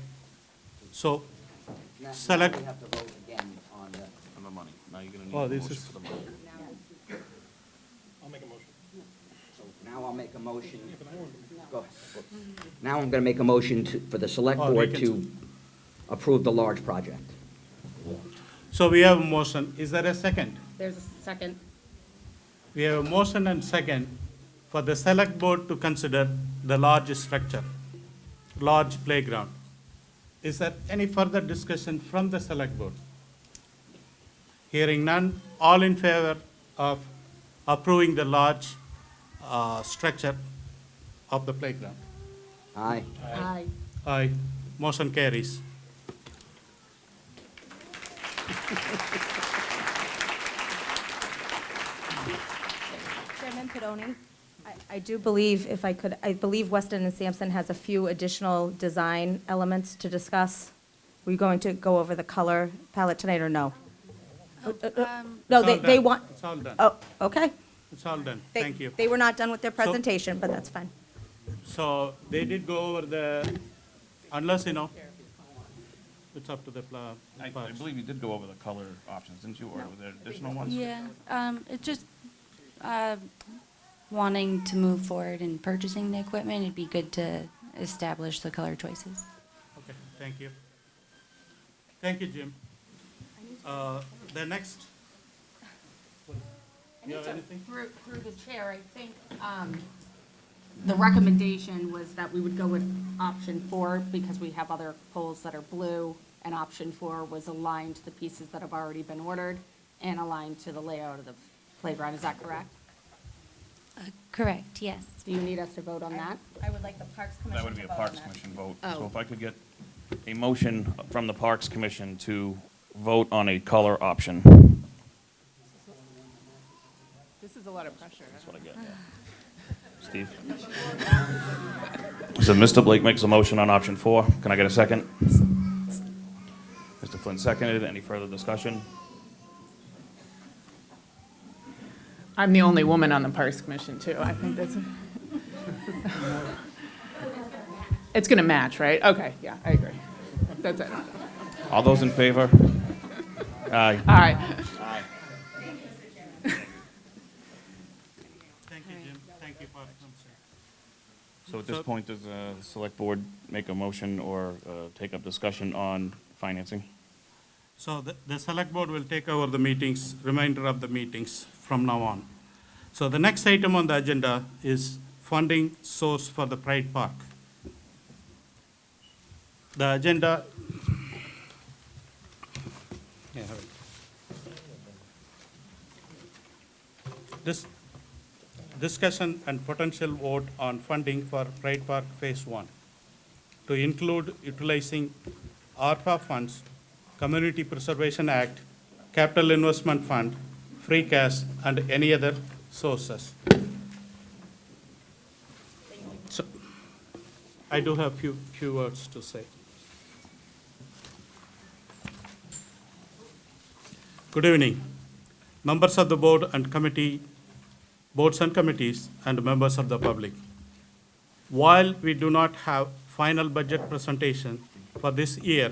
So, Now select, we have to vote again on the, On the money. Now you're gonna need Oh, a this motion is- for the money. I'll make a motion. so now I'll make a motion. Go ahead. Now I'm gonna make a motion for the select Oh, board to reconsider. approve the large project. so we have a motion. Is there a second? There's a second. We have a motion and second for the select board to consider the large structure, large playground. Is there any further discussion from the select board? Hearing none, all in favor of approving the large structure of the playground? Aye. Aye. Aye. Motion carries. Chairman Pedoni, I do believe, if I could, I believe Weston and Sampson has a few additional design elements to discuss. Were you going to go over the color palette tonight, or no? No, It's all they done. want, It's all done. oh, okay. It's all done. They- Thank you. They were not done with their presentation, but that's fine. So they did go over the, unless, it's up to the I parks. believe you did go over the color options, didn't you, or were there additional ones? Yeah, it's just wanting to move forward in purchasing the equipment, it'd be good to establish the color choices. Okay, thank you. Thank you, Jim. The next. You have anything? Through the chair, I think, the recommendation was that we would go with option 4 because we have other poles that are blue, and option 4 was aligned to the pieces that have already been ordered and aligned to the layout of the playground. Is that correct? Correct, yes. Do you need us to vote on that? I would like the Parks That would be a Parks Commission vote. So Oh. if I could get a motion from the Parks Commission to vote on a color option. This is a lot of pressure. That's what I get. Steve? So Mr. Blake makes a motion on option 4. Can I get a second? Mr. Flynn seconded. Any further discussion? I'm the only woman on the Parks Commission, too. I think that's, it's going to match, right? Okay, yeah, I agree. That's it. All those in favor? Aye. All right. Thank you, Jim. Thank you for So at this point, does the Select Board make a motion or take up discussion on financing? So the select board will take over the meetings, remainder of the meetings from now on. So the next item on the agenda is funding source for the Pride Park. The agenda. Yeah, have it. This discussion and potential vote on funding for Pride Park Phase 1 to include utilizing ARPA funds, Community Preservation Act, Capital Investment Fund, free cash, and any other sources. So, I do have few words to say. Good evening, members of the board and committee, boards and committees, and members of the public. While we do not have final budget presentation for this year,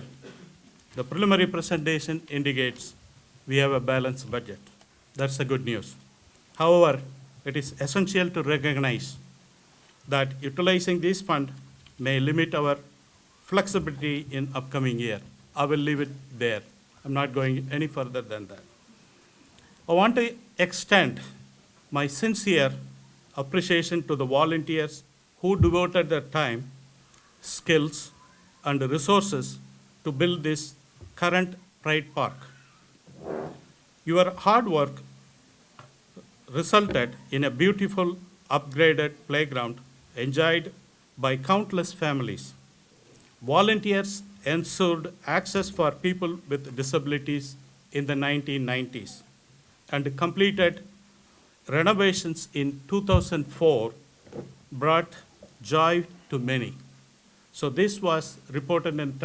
the preliminary presentation indicates we have a balanced budget. That's the good news. However, it is essential to recognize that utilizing this fund may limit our flexibility in upcoming year. I will leave it there. I'm not going any further than that. I want to extend my sincere appreciation to the volunteers who devoted their time, skills, and resources to build this current Pride Park. Your hard work resulted in a beautiful upgraded playground enjoyed by countless families. Volunteers ensured access for people with disabilities in the 1990s and completed renovations in 2004 brought joy to many. So this was reported in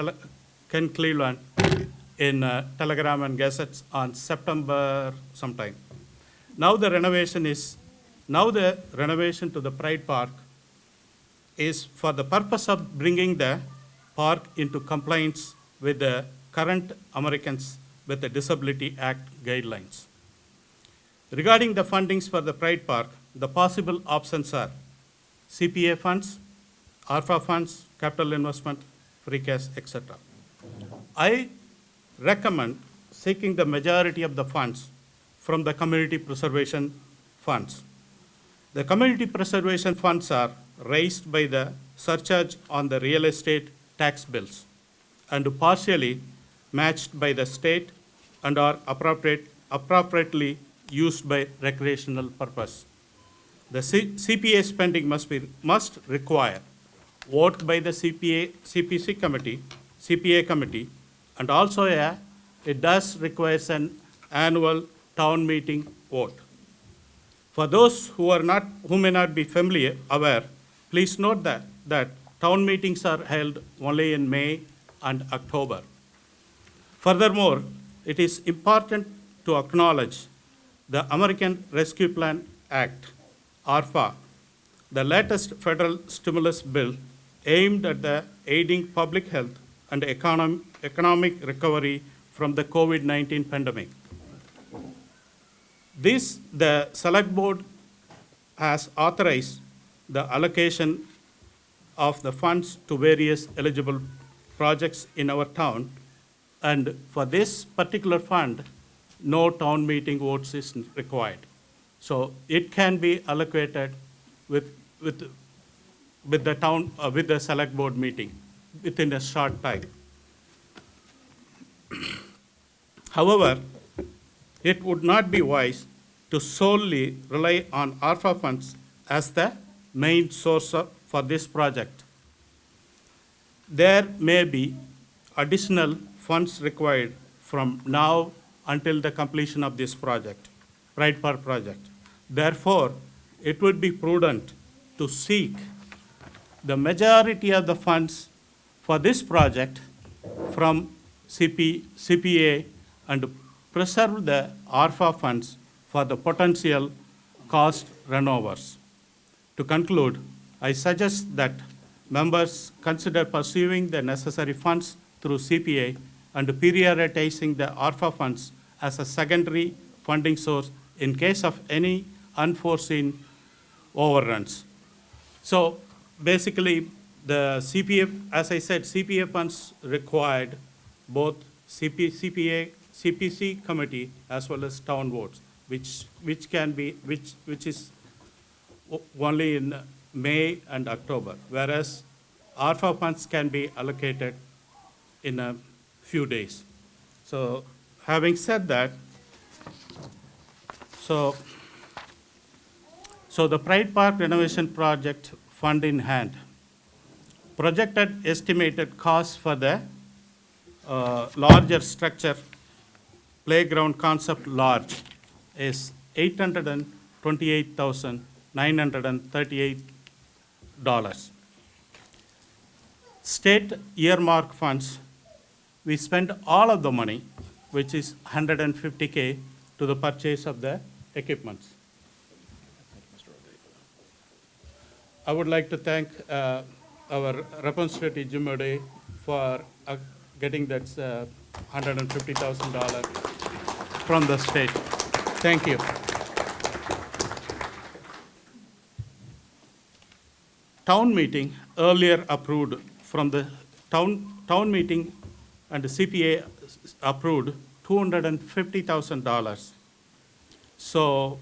Ken Cleveland in Telegram and Gazettes on September sometime. Now the renovation to the Pride Park is for the purpose of bringing the park into compliance with the current Americans with the Disability Act guidelines. Regarding the fundings for the Pride Park, the possible options are CPA funds, ARPA funds, capital investment, free cash, etc. I recommend seeking the majority of the funds from the community preservation funds. The community preservation funds are raised by the surcharge on the real estate tax bills and partially matched by the state and are appropriately used by recreational purpose. The CPA spending must require vote by the CPA committee, and also it does require an annual town meeting vote. For those who may not be aware, please note that town meetings are held only in May and October. Furthermore, it is important to acknowledge the American Rescue Plan Act, ARPA, the latest federal stimulus bill aimed at aiding public health and economic recovery from the COVID-19 pandemic. The Select Board has authorized the allocation of the funds to various eligible projects in our town, and for this particular fund, no town meeting votes is required. So it can be allocated with the Select Board meeting within a short time. However, it would not be wise to solely rely on ARPA funds as the main source for this project. There may be additional funds required from now until the completion of this project, Pride Park project. Therefore, it would be prudent to seek the majority of the funds for this project from CPA and preserve the ARPA funds for the potential cost runovers. To conclude, I suggest that members consider pursuing the necessary funds through CPA and prioritizing the ARPA funds as a secondary funding source in case of any unforeseen overruns. So basically, the CPA, as I said, CPA funds required both CPC committee as well as town votes, which is only in May and October, whereas ARPA funds can be allocated in a few days. So having said that, so the Pride Park renovation project fund in hand. Projected estimated cost for the larger structure, playground concept large, is $828,938. State earmark funds, we spent all of the money, which is $150K, to the purchase of the equipments. I would like to thank our representative Jim O'Day for getting that $150,000 from the state. Thank you. Town meeting earlier approved from the town meeting, and the CPA approved $250,000. So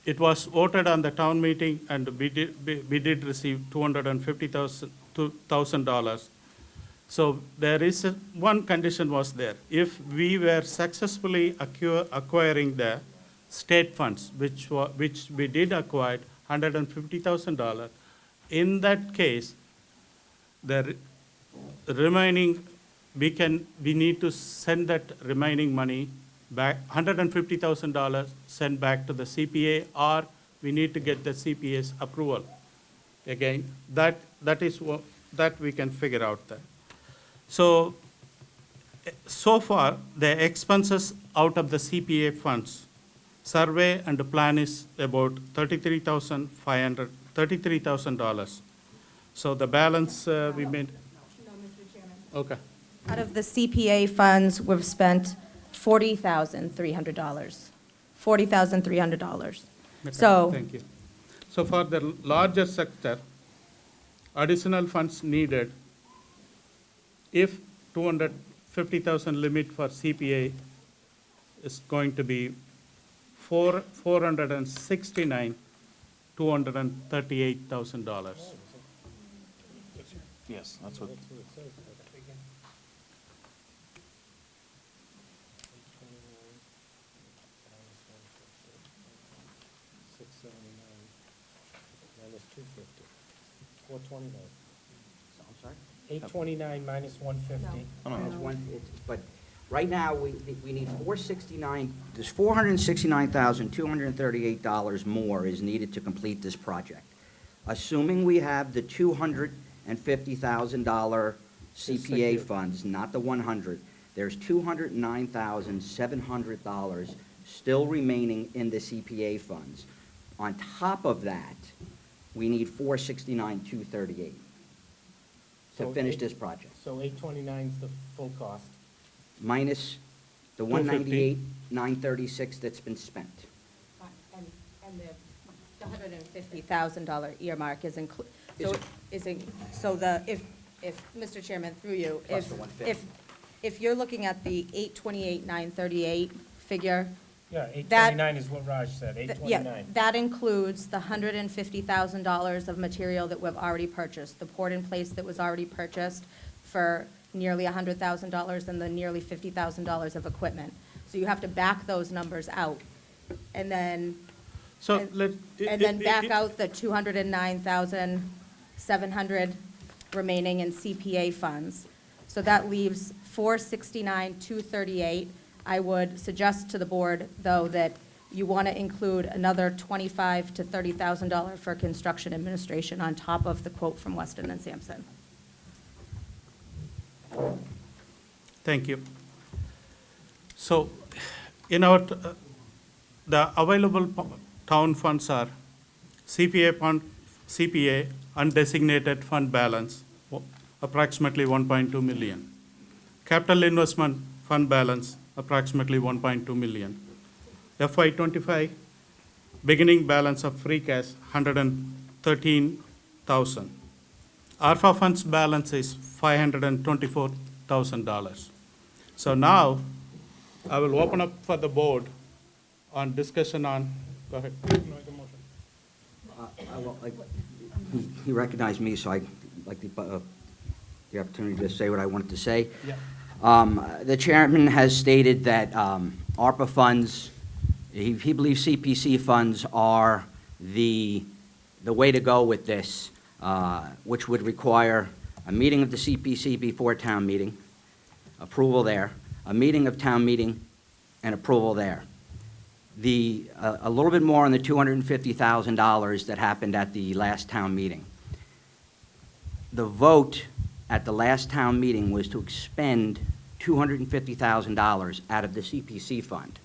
it was voted on the town meeting, and we did receive $250,000. So there is one condition was there. If we were successfully acquiring the state funds, which we did acquire $150,000, in that case, the remaining, we need to send that remaining money back, $150,000 sent back to the CPA, or we need to get the CPA's approval. Again, that is what that we can figure out that. So so far, the expenses out of the CPA funds, survey and the plan is about $33,000. So the balance we made. No, Mr. Chairman. Okay. Out of the CPA funds, we've spent $40,300. $40,300. Okay, So. thank you. So for the larger sector, additional funds needed, if 250,000 limit for CPA is going to be 469,238,000. Yes, that's what. Minus 250. 429. I'm sorry? 829 minus 150. That's but right now, we need 469, there's $469,238 more is needed to complete this project. Assuming we have the $250,000 CPA funds, not the 100, there's $209,700 still remaining in the CPA funds. On top of that, we need $469,238 to So finish this project, So 829 is the full cost. minus the 198,936 that's been spent. And the $150,000 earmark is included, so if, Mr. Chairman, through you, Plus the 150. if you're looking at the 828,938 figure, Yeah, That- 829 is what Raj said, yeah, 829. that includes the $150,000 of material that we've already purchased, the port in place that was already purchased for nearly $100,000 and the nearly $50,000 of equipment. So you have to back those numbers out, and then, So and let. and then back out the $209,700 remaining in CPA funds. So that leaves $469,238. I would suggest to the board, though, that you want to include another $25,000 to $30,000 for construction administration on top of the quote from Weston and Sampson. Thank you. So, in our, the available town funds are CPA undesignated fund balance, approximately 1.2 million. Capital investment fund balance, approximately 1.2 million. FY '25, beginning balance of free cash, 113,000. ARPA funds balance is $524,000. So now, I will open up for the board on discussion on, go ahead. He recognized me, so I'd like the opportunity to say what I wanted to say. Yeah. The chairman has stated that ARPA funds, he believes CPC funds are the way to go with this, which would require a meeting of the CPC before town meeting, approval there, a meeting of town meeting, and approval there. A little bit more on the $250,000 that happened at the last town meeting. The vote at the last town meeting was to expend $250,000 out of the CPC fund.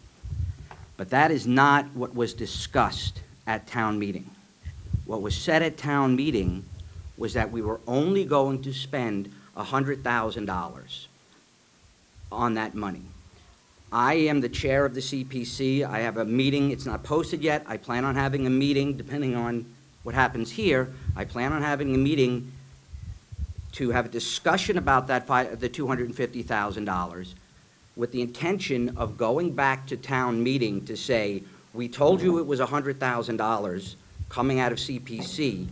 But that is not what was discussed at town meeting. What was said at town meeting was that we were only going to spend $100,000 on that money. I am the chair of the CPC. I have a meeting. It's not posted yet. I plan on having a meeting, depending on what happens here. I plan on having a meeting to have a discussion about the $250,000 with the intention of going back to town meeting to say, we told you it was $100,000 coming out of CPC,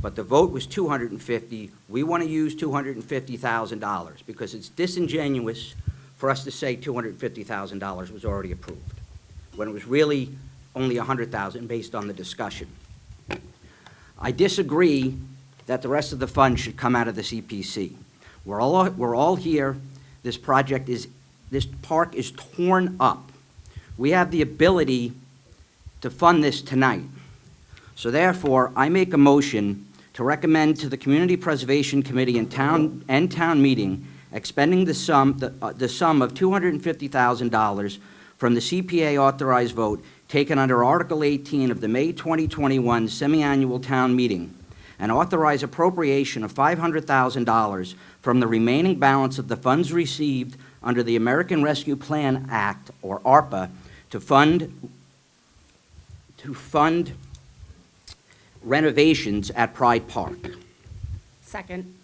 but the vote was $250,000. We want to use $250,000 because it's disingenuous for us to say $250,000 was already approved, when it was really only $100,000 based on the discussion. I disagree that the rest of the fund should come out of the CPC. We're all here. This park is torn up. We have the ability to fund this tonight. So therefore, I make a motion to recommend to the Community Preservation Committee and town meeting expending the sum of $250,000 from the CPA authorized vote taken under Article 18 of the May 2021 semi-annual town meeting, and authorize appropriation of $500,000 from the remaining balance of the funds received under the American Rescue Plan Act, or ARPA, to fund renovations at Pride Park. Second.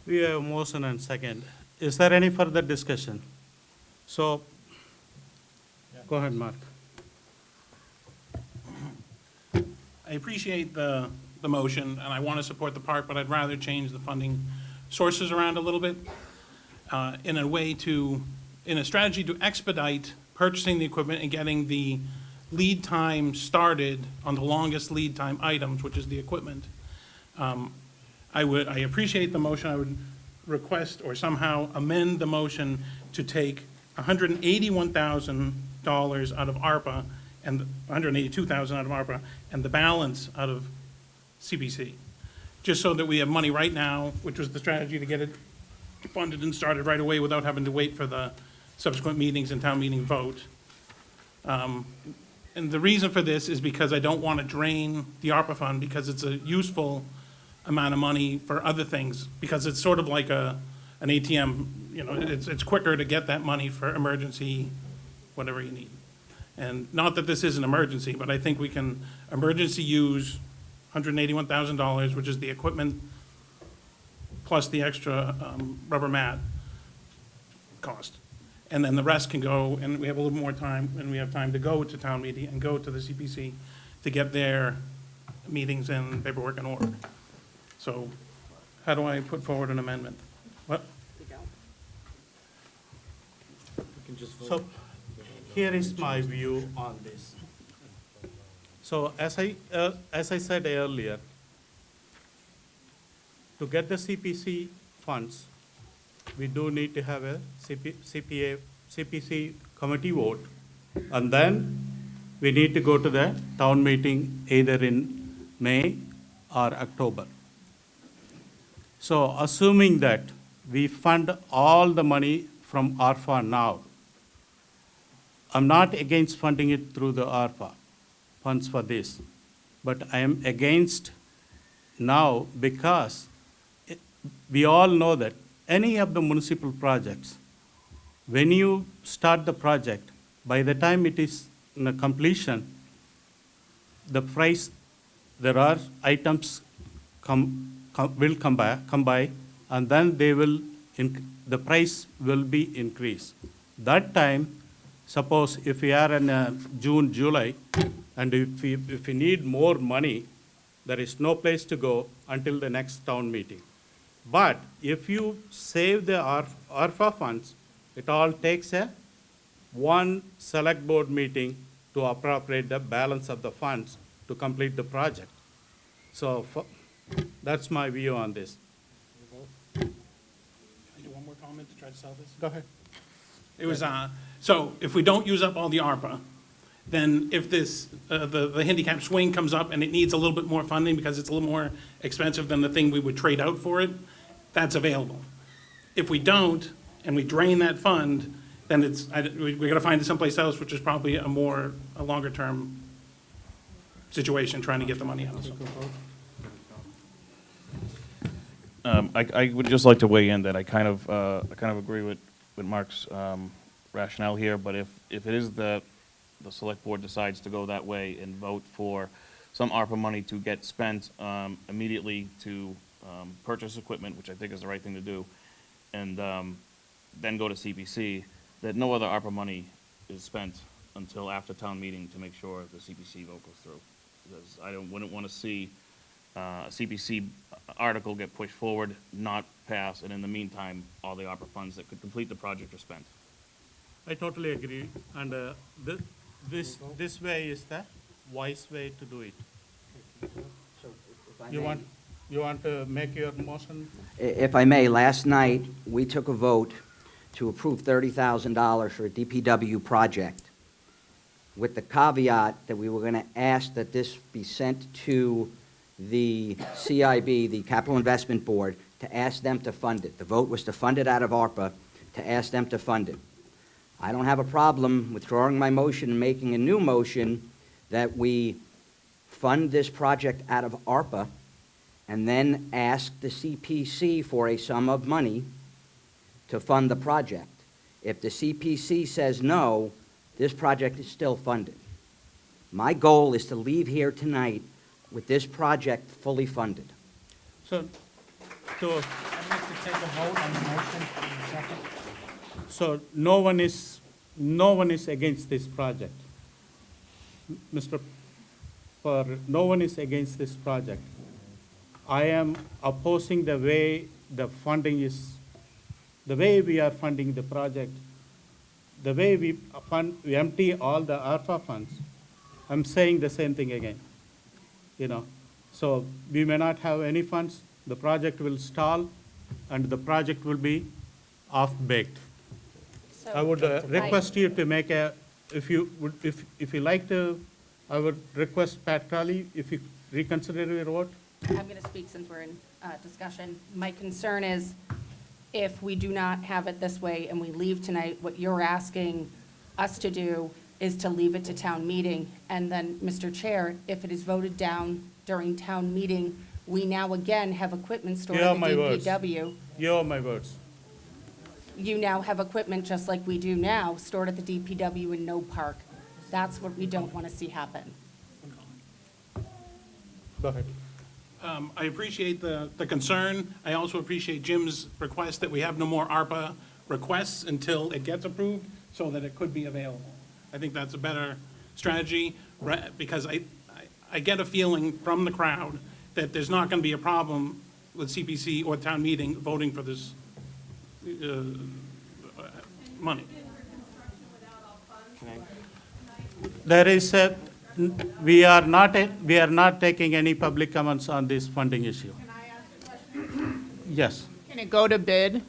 We have a motion and second. Is there any further discussion? So, go ahead, Mark. I appreciate the motion, and I want to support the park, but I'd rather change the funding sources around a little bit in a strategy to expedite purchasing the equipment and getting the lead time started on the longest lead time items, which is the equipment. I appreciate the motion. I would request or somehow amend the motion to take $181,000 out of ARPA and $182,000 out of ARPA and the balance out of CPC, just so that we have money right now, which was the strategy to get it funded and started right away without having to wait for the subsequent meetings and town meeting vote. And the reason for this is because I don't want to drain the ARPA fund, because it's a useful amount of money for other things, because it's sort of like an ATM, you know, it's quicker to get that money for emergency, whatever you need. And not that this is an emergency, but I think we can emergency use $181,000, which is the equipment plus the extra rubber mat cost. And then the rest can go, and we have a little more time, and we have time to go to town meeting and go to the CPC to get their meetings and paperwork in order. So how do I put forward an amendment? What? So here is my view on this. So as I said earlier, to get the CPC funds, we do need to have a CPC committee vote, and then we need to go to the town meeting either in May or October. So assuming that we fund all the money from ARPA now, I'm not against funding it through the ARPA funds for this, but I am against now because we all know that any of the municipal projects, when you start the project, by the time it is in a completion, the price, there are items will come by, and then the price will be increased. That time, suppose if we are in June, July, and if we need more money, there is no place to go until the next town meeting. But if you save the ARPA funds, it all takes one select board meeting to appropriate the balance of the funds to complete the project. So that's my view on this. Can I do one more comment to try to solve this? Go ahead. It was, so if we don't use up all the ARPA, then if this, the handicap swing comes up and it needs a little bit more funding because it's a little more expensive than the thing we would trade out for it, that's available. If we don't, and we drain that fund, then we gotta find it someplace else, which is probably a longer term situation, trying to get the money out of something. I would just like to weigh in that I kind of agree with Mark's rationale here, but if it is the select board decides to go that way and vote for some ARPA money to get spent immediately to purchase equipment, which I think is the right thing to do, and then go to CPC, that no other ARPA money is spent until after town meeting to make sure the CPC vote goes through. Because I wouldn't want to see a CPC article get pushed forward, not pass, and in the meantime, all the ARPA funds that could complete the project are spent. I totally agree, and this way is the wise way to do it. You want to make your motion? If I may, last night, we took a vote to approve $30,000 for a DPW project, with the caveat that we were going to ask that this be sent to the CIB, the Capital Investment Board, to ask them to fund it. The vote was to fund it out of ARPA, to ask them to fund it. I don't have a problem withdrawing my motion and making a new motion that we fund this project out of ARPA and then ask the CPC for a sum of money to fund the project. If the CPC says no, this project is still funded. My goal is to leave here tonight with this project fully funded. So, I'd like to take a vote on the motion in a second. so no one is against this project. Mr. No one is against this project. I am opposing the way the funding is, the way we are funding the project, the way we empty all the ARPA funds. I'm saying the same thing again, So we may not have any funds, the project will stall, and the project will be half-baked. I would request you to make if you like to, I would request Pat Crowley, if you reconsider your vote. I'm going to speak since we're in discussion. My concern is if we do not have it this way and we leave tonight, what you're asking us to do is to leave it to town meeting. And then, Mr. Chair, if it is voted down during town meeting, we now again have equipment stored at the DPW. You have my words. You now have equipment just like we do now, stored at the DPW in no park. That's what we don't want to see happen. Go ahead. I appreciate the concern. I also appreciate Jim's request that we have no more ARPA requests until it gets approved, so that it could be available. I think that's a better strategy, because I get a feeling from the crowd that there's not going to be a problem with CPC or town meeting voting for this money. There is we are not taking any public comments on this funding issue. Can I ask a question? Yes. Can it go to bid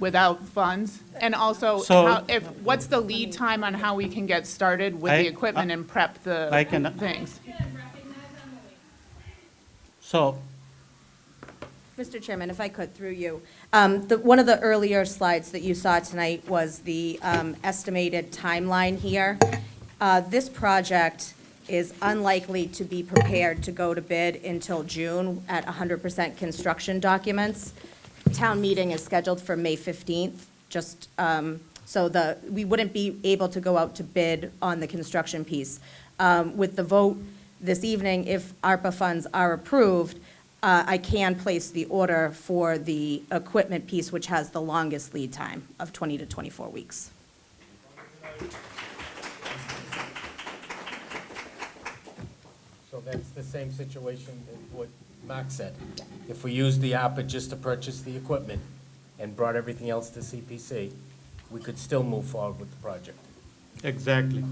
without funds? And also, So- what's the lead time on how we can get started with the equipment and prep the things? So, Mr. Chairman, if I could, through you. One of the earlier slides that you saw tonight was the estimated timeline here. This project is unlikely to be prepared to go to bid until June at 100% construction documents. Town meeting is scheduled for May 15th, so we wouldn't be able to go out to bid on the construction piece. With the vote this evening, if ARPA funds are approved, I can place the order for the equipment piece, which has the longest lead time of 20 to 24 weeks. So that's the same situation as what Mark said. If we used the ARPA just to purchase the equipment and brought everything else to CPC, we could still move forward with the project. exactly.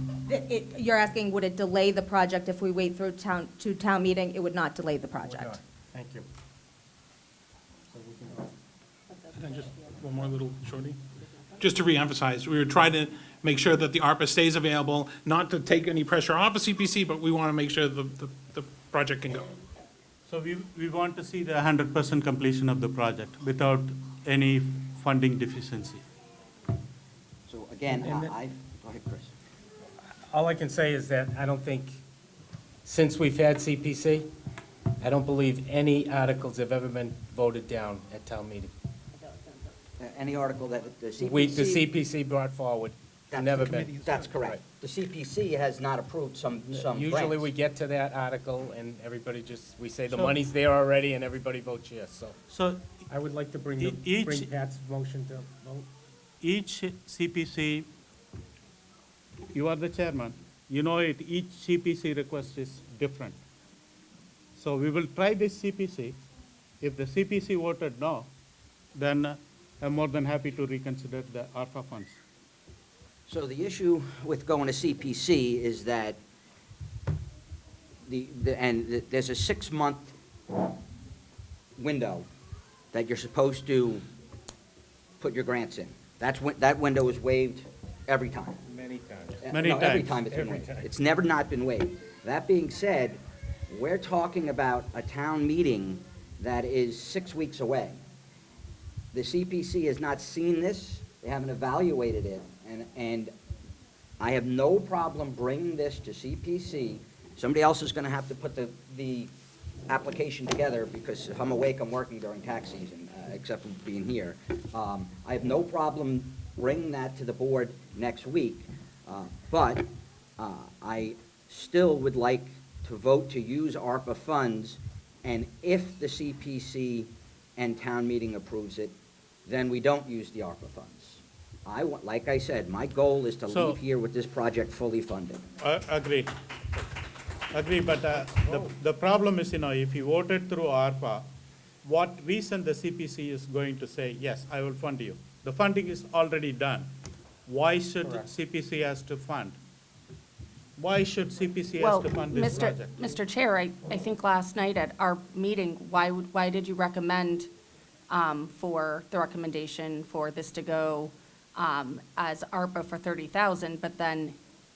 You're asking, would it delay the project if we wait through town meeting? It would not delay the project. Thank you. And then just one more little shorty. Just to reemphasize, we were trying to make sure that the ARPA stays available, not to take any pressure off of CPC, but we want to make sure the project can go. So we want to see the 100% completion of the project without any funding deficiency. So again, And then- go ahead, Chris. All I can say is that I don't think, since we've had CPC, I don't believe any articles have ever been voted down at town meeting. Any article that the CPC... The CPC brought forward, never been. That's correct. The CPC has not approved some Usually grants. we get to that article and everybody just, we say the So- money's there already and everybody votes yes, so. So I would like to bring each- Pat's motion to vote. each CPC, you are the chairman, you know it, each CPC request is different. So we will try this CPC. If the CPC voted no, then I'm more than happy to reconsider the ARPA funds. So the issue with going to CPC is that there's a 6-month window that you're supposed to put your grants in. That window is waived every time. Many times. Many No, every times. time it's been Every waived. time. It's never not been waived. That being said, We're talking about a town meeting that is 6 weeks away. The CPC has not seen this, they haven't evaluated it, and I have no problem bringing this to CPC. Somebody else is gonna have to put the application together, because if I'm awake, I'm working during tax season, except for being here. I have no problem bringing that to the board next week, but I still would like to vote to use ARPA funds, and if the CPC and town meeting approves it, then we don't use the ARPA funds. Like I said, my goal is to So- leave here with this project fully funded. Agree. Agree, but the problem is, if you voted through ARPA, what reason the CPC is going to say, yes, I will fund you? The funding is already done. Why should CPC has to fund? Why should CPC has to fund this project? Mr. Chair, I think last night at our meeting, why did you recommend for the recommendation for this to go as ARPA for 30,000, but then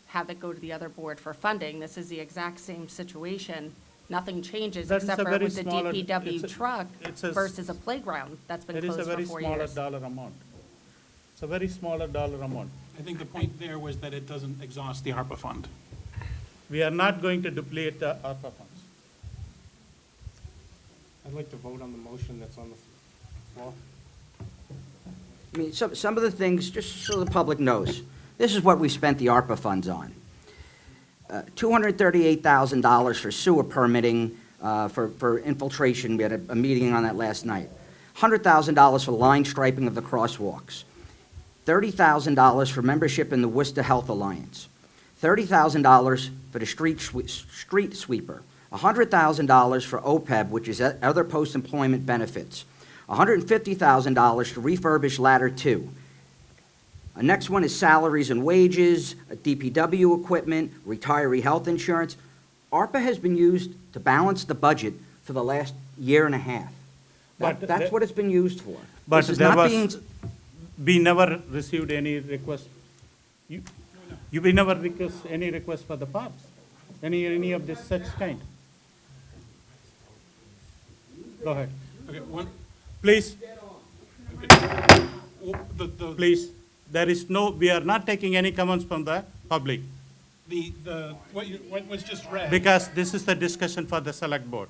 have it go to the other board for funding? This is the exact same situation. Nothing changes That is except a for very with the smaller- DPW it's a- truck it's a- versus a playground that's been It is a closed for very 4 smaller years. dollar amount. It's a very smaller dollar amount. I think the point there was that it doesn't exhaust the ARPA fund. We are not going to deplete the ARPA funds. I'd like to vote on the motion that's on the floor. I mean, some of the things, just so the public knows, this is what we spent the ARPA funds on. $238,000 for sewer permitting, for infiltration. We had a meeting on that last night. $100,000 for line striping of the crosswalks. $30,000 for membership in the Worcester Health Alliance. $30,000 for the street sweeper. $100,000 for OPEB, which is other post-employment benefits. $150,000 to refurbish Ladder 2. The next one is salaries and wages, DPW equipment, retiree health insurance. ARPA has been used to balance the budget for the last year and a half. That's what it's been used for. But This is there not being- was, we never received any request. We never request any request for the parks, any of this such kind. Go ahead. Okay, Please. the Please, there is no, we are not taking any comments from the public, what was just read. because this is the discussion for the select board.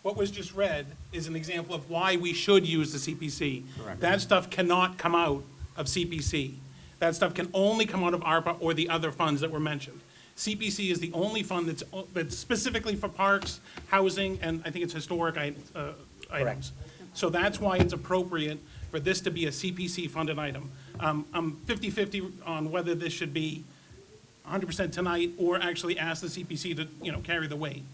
What was just read is an example of why we should use the CPC. Correct. That stuff cannot come out of CPC. That stuff can only come out of ARPA or the other funds that were mentioned. CPC is the only fund that's specifically for parks, housing, and I think it's historic items. So that's why it's appropriate for this to be a CPC-funded item. I'm 50-50 on whether this should be 100% tonight or actually ask the CPC to, carry the weight.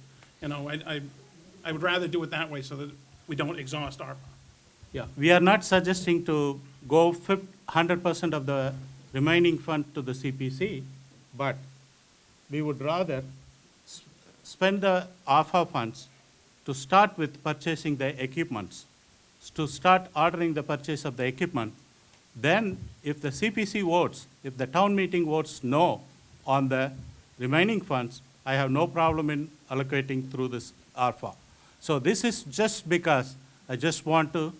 I would rather do it that way so that we don't exhaust ARPA. Yeah, we are not suggesting to go 100% of the remaining fund to the CPC, but we would rather spend the ARPA funds to start with purchasing the equipments, to start ordering the purchase of the equipment. Then, if the CPC votes, if the town meeting votes no on the remaining funds, I have no problem in allocating through this ARPA. So this is just because I just want to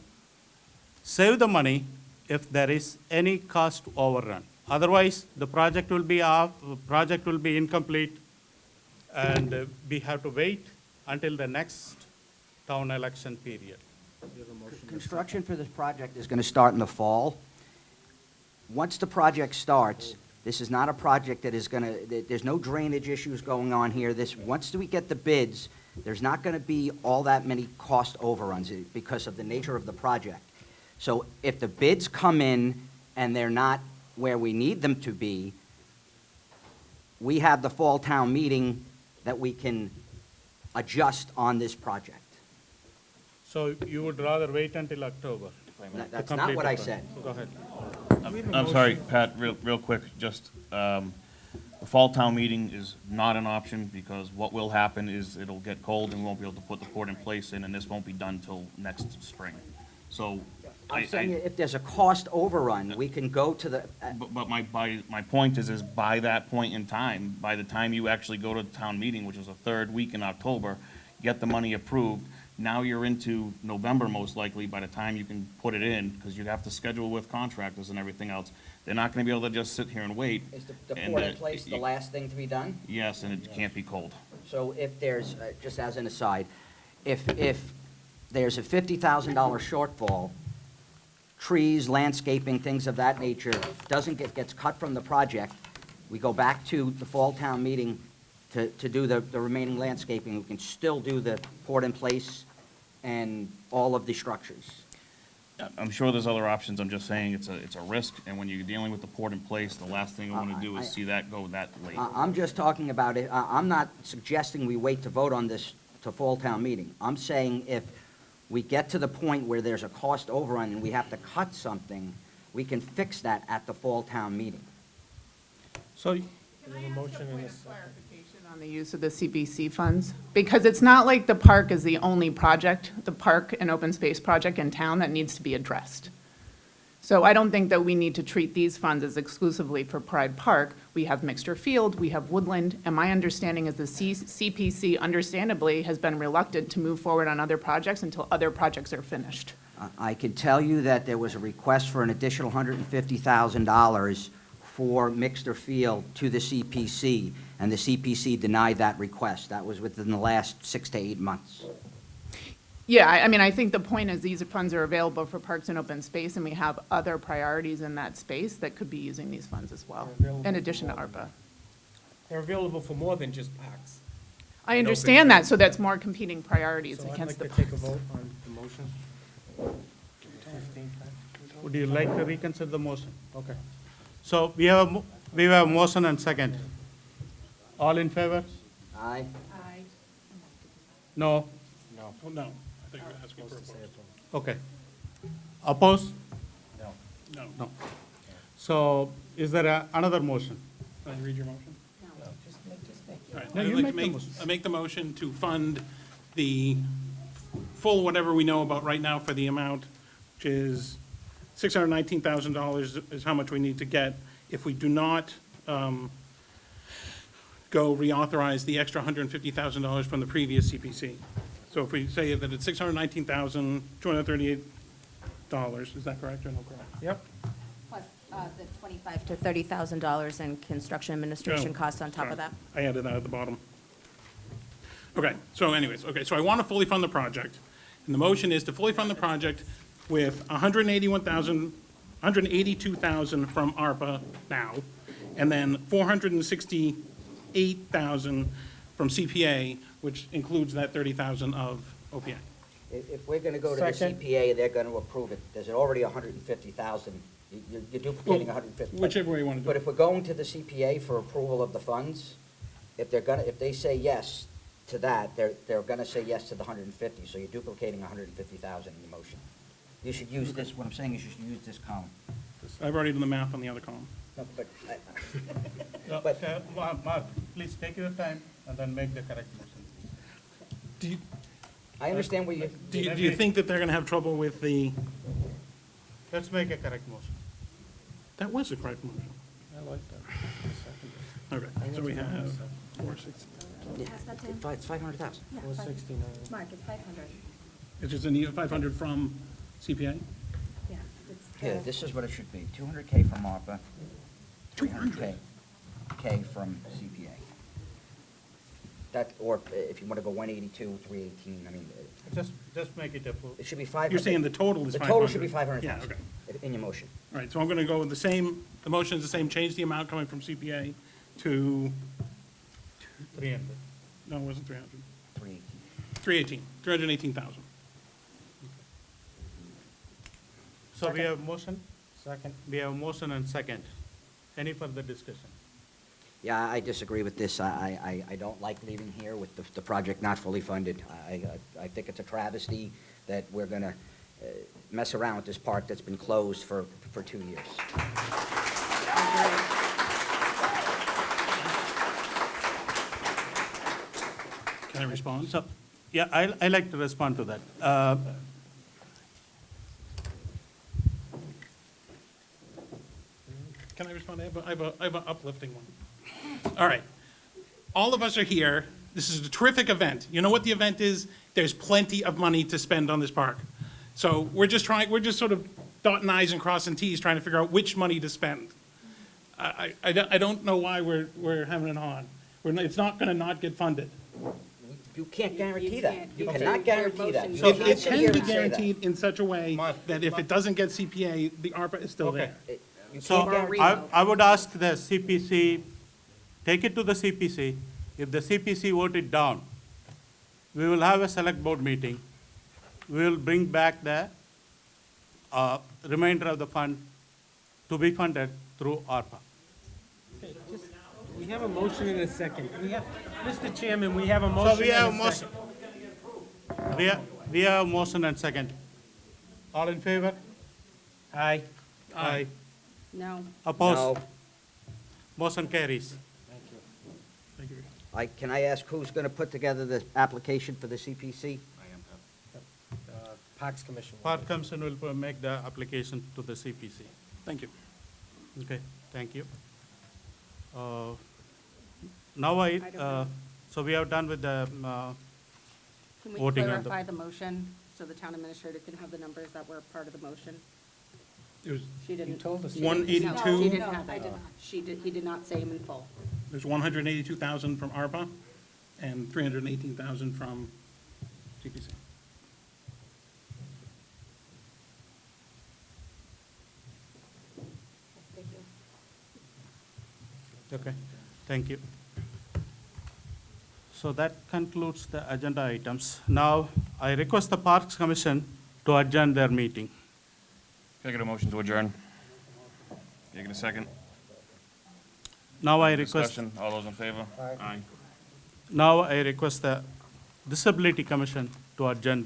save the money if there is any cost overrun. Otherwise, the project will be off, project will be incomplete, and we have to wait until the next town election period. Construction for this project is going to start in the fall. Once the project starts, this is not a project that is going to, there's no drainage issues going on here. Once we get the bids, there's not going to be all that many cost overruns because of the nature of the project. So if the bids come in and they're not where we need them to be, we have the fall town meeting that we can adjust on this project. So you would rather wait until October? That's not what I said. Go ahead. I'm sorry, Pat, real quick, just, the fall town meeting is not an option, because what will happen is it'll get cold and we won't be able to put the port in place in, and this won't be done till next spring. So, I'm saying if there's a cost overrun, we can go to the, But my point is by that point in time, by the time you actually go to the town meeting, which is the third week in October, get the money approved. Now you're into November most likely by the time you can put it in, because you have to schedule with contractors and everything else. They're not gonna be able to just sit here and wait. Is the and, port in place the last thing to be done? Yes, and it can't be cold. So if there's, just as an aside, if there's a $50,000 shortfall, trees, landscaping, things of that nature, gets cut from the project, we go back to the fall town meeting to do the remaining landscaping, we can still do the port in place and all of the structures. I'm sure there's other options, I'm just saying it's a risk, and when you're dealing with the port in place, the last thing you wanna do is see that go that late. I'm just talking about it, I'm not suggesting we wait to vote on this to fall town meeting. I'm saying if we get to the point where there's a cost overrun and we have to cut something, we can fix that at the fall town meeting. So, Can I ask a point of clarification on the use of the CPC funds? Because it's not like the park is the only project, the park and open space project in town that needs to be addressed. So I don't think that we need to treat these funds as exclusively for Pride Park. We have Mixter Field, we have Woodland, and my understanding is the CPC understandably has been reluctant to move forward on other projects until other projects are finished. I can tell you that there was a request for an additional $150,000 for Mixter Field to the CPC, and the CPC denied that request. That was within the last 6 to 8 months. Yeah, I mean, I think the point is these funds are available for parks and open space, and we have other priorities in that space that could be using these funds as well, in addition to ARPA. They're available for more than just parks. I understand that, so that's more competing priorities So I'd against like the to take a parks. vote on the motion. would you like to reconsider the motion? Okay. So we have a motion and second. All in favor? Aye. No? No. Oh, no, I think you're asking for a vote. Okay. Oppose? No. No. So is there another motion? Can I read your motion? All right, No, I'd you like make to the make, motion. I make the motion to fund the full whatever we know about right now for the amount, which is $619,000 is how much we need to get. If we do not go reauthorize the extra $150,000 from the previous CPC. So if we say that it's $619,238, is that correct or no correct? Yep. Plus the $25,000 to $30,000 in construction administration Oh, costs on top sorry. of that. I added that at the bottom. Okay, so anyways, okay, so I want to fully fund the project. And the motion is to fully fund the project with $182,000 from ARPA now, and then $468,000 from CPA, which includes that $30,000 of OPA. If we're gonna go to the Second. CPA, they're gonna approve it. There's already $150,000. You're duplicating Well, $150,000. whichever way you wanna do it. But if we're going to the CPA for approval of the funds, if they say yes to that, they're gonna say yes to the $150, so you're duplicating $150,000 in the motion. You should use this, what I'm saying is you should use this column. I've already done the math on the other column. No, but Mark, please take your time and then make the correct motion. Do you, I understand what you. do you think that they're gonna have trouble with the, Let's make a correct motion. that was the correct motion. I like that. Okay, so we have 460. It's 500,000. 469. Mark, it's 500. It's just a need of 500 from CPA? Yeah. it's Yeah, the- this is what it should be, 200K from ARPA, 300K from CPA. That, or if you want to go 182, 318, I mean, Just make it a full. it should be 500. You're saying the total is The 500? total should be 500,000. Yeah, okay. In your motion. All right, so I'm going to go with the same, the motion is the same, change the amount coming from CPA to, 300. no, it wasn't 300. 318. 318,000. So we have motion, Second. we have motion and second. Any further discussion? Yeah, I disagree with this. I don't like leaving here with the project not fully funded. I think it's a travesty that we're going to mess around with this park that's been closed for 2 years. Can I respond? So, yeah, I like to respond to that. Can I respond? I have an uplifting one. All right. All of us are here This is a terrific event. You know what the event is? There's plenty of money to spend on this park. So we're just sort of dotting i's and crossing t's, trying to figure out which money to spend. I don't know why we're having it on. It's not gonna not get funded. You can't guarantee that. You cannot guarantee that. So it can be guaranteed in such a way that if it doesn't get CPA, the ARPA is still there. So I would ask the CPC, take it to the CPC. If the CPC vote it down, we will have a select board meeting. We will bring back the remainder of the fund to be funded through ARPA. We have a motion and a second. Mr. Chairman, we have a motion So we have a and a motion. second. We have a motion and second. All in favor? Aye. Aye. No. Opposed? No. Motion carries. Can I ask who's gonna put together the application for the CPC? Parks Commission. Park Commission will make the application to the CPC. Thank you. Okay, thank you. Now so we have done with the Can we voting on clarify the motion so the town administrator can have the numbers that were part of the motion? It was She didn't. told us. 182. No, she didn't have that. He did not say them in full. There's 182,000 from ARPA and 318,000 from CPC. Okay, thank you. So that concludes the agenda items. Now, I request the Parks Commission to adjourn their meeting. Can I get a motion to adjourn? Can I get a second? Now I request, Discussion, all those in favor? Aye. now I request the Disability Commission to adjourn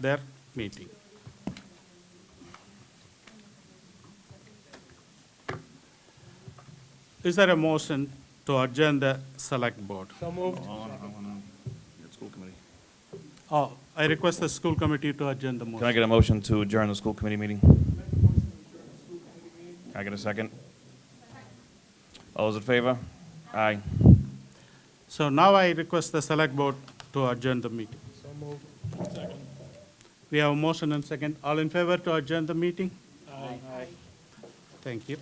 their meeting. Is there a motion to adjourn the Select Board? So moved. School committee. Oh, I request the school committee to adjourn the Can I motion. get a motion to adjourn the school committee meeting? Can I get a second? All those in favor? Aye. So now I request the Select Board to adjourn the meeting. So moved. We have a motion and second. All in favor to adjourn the meeting? Aye. Thank you.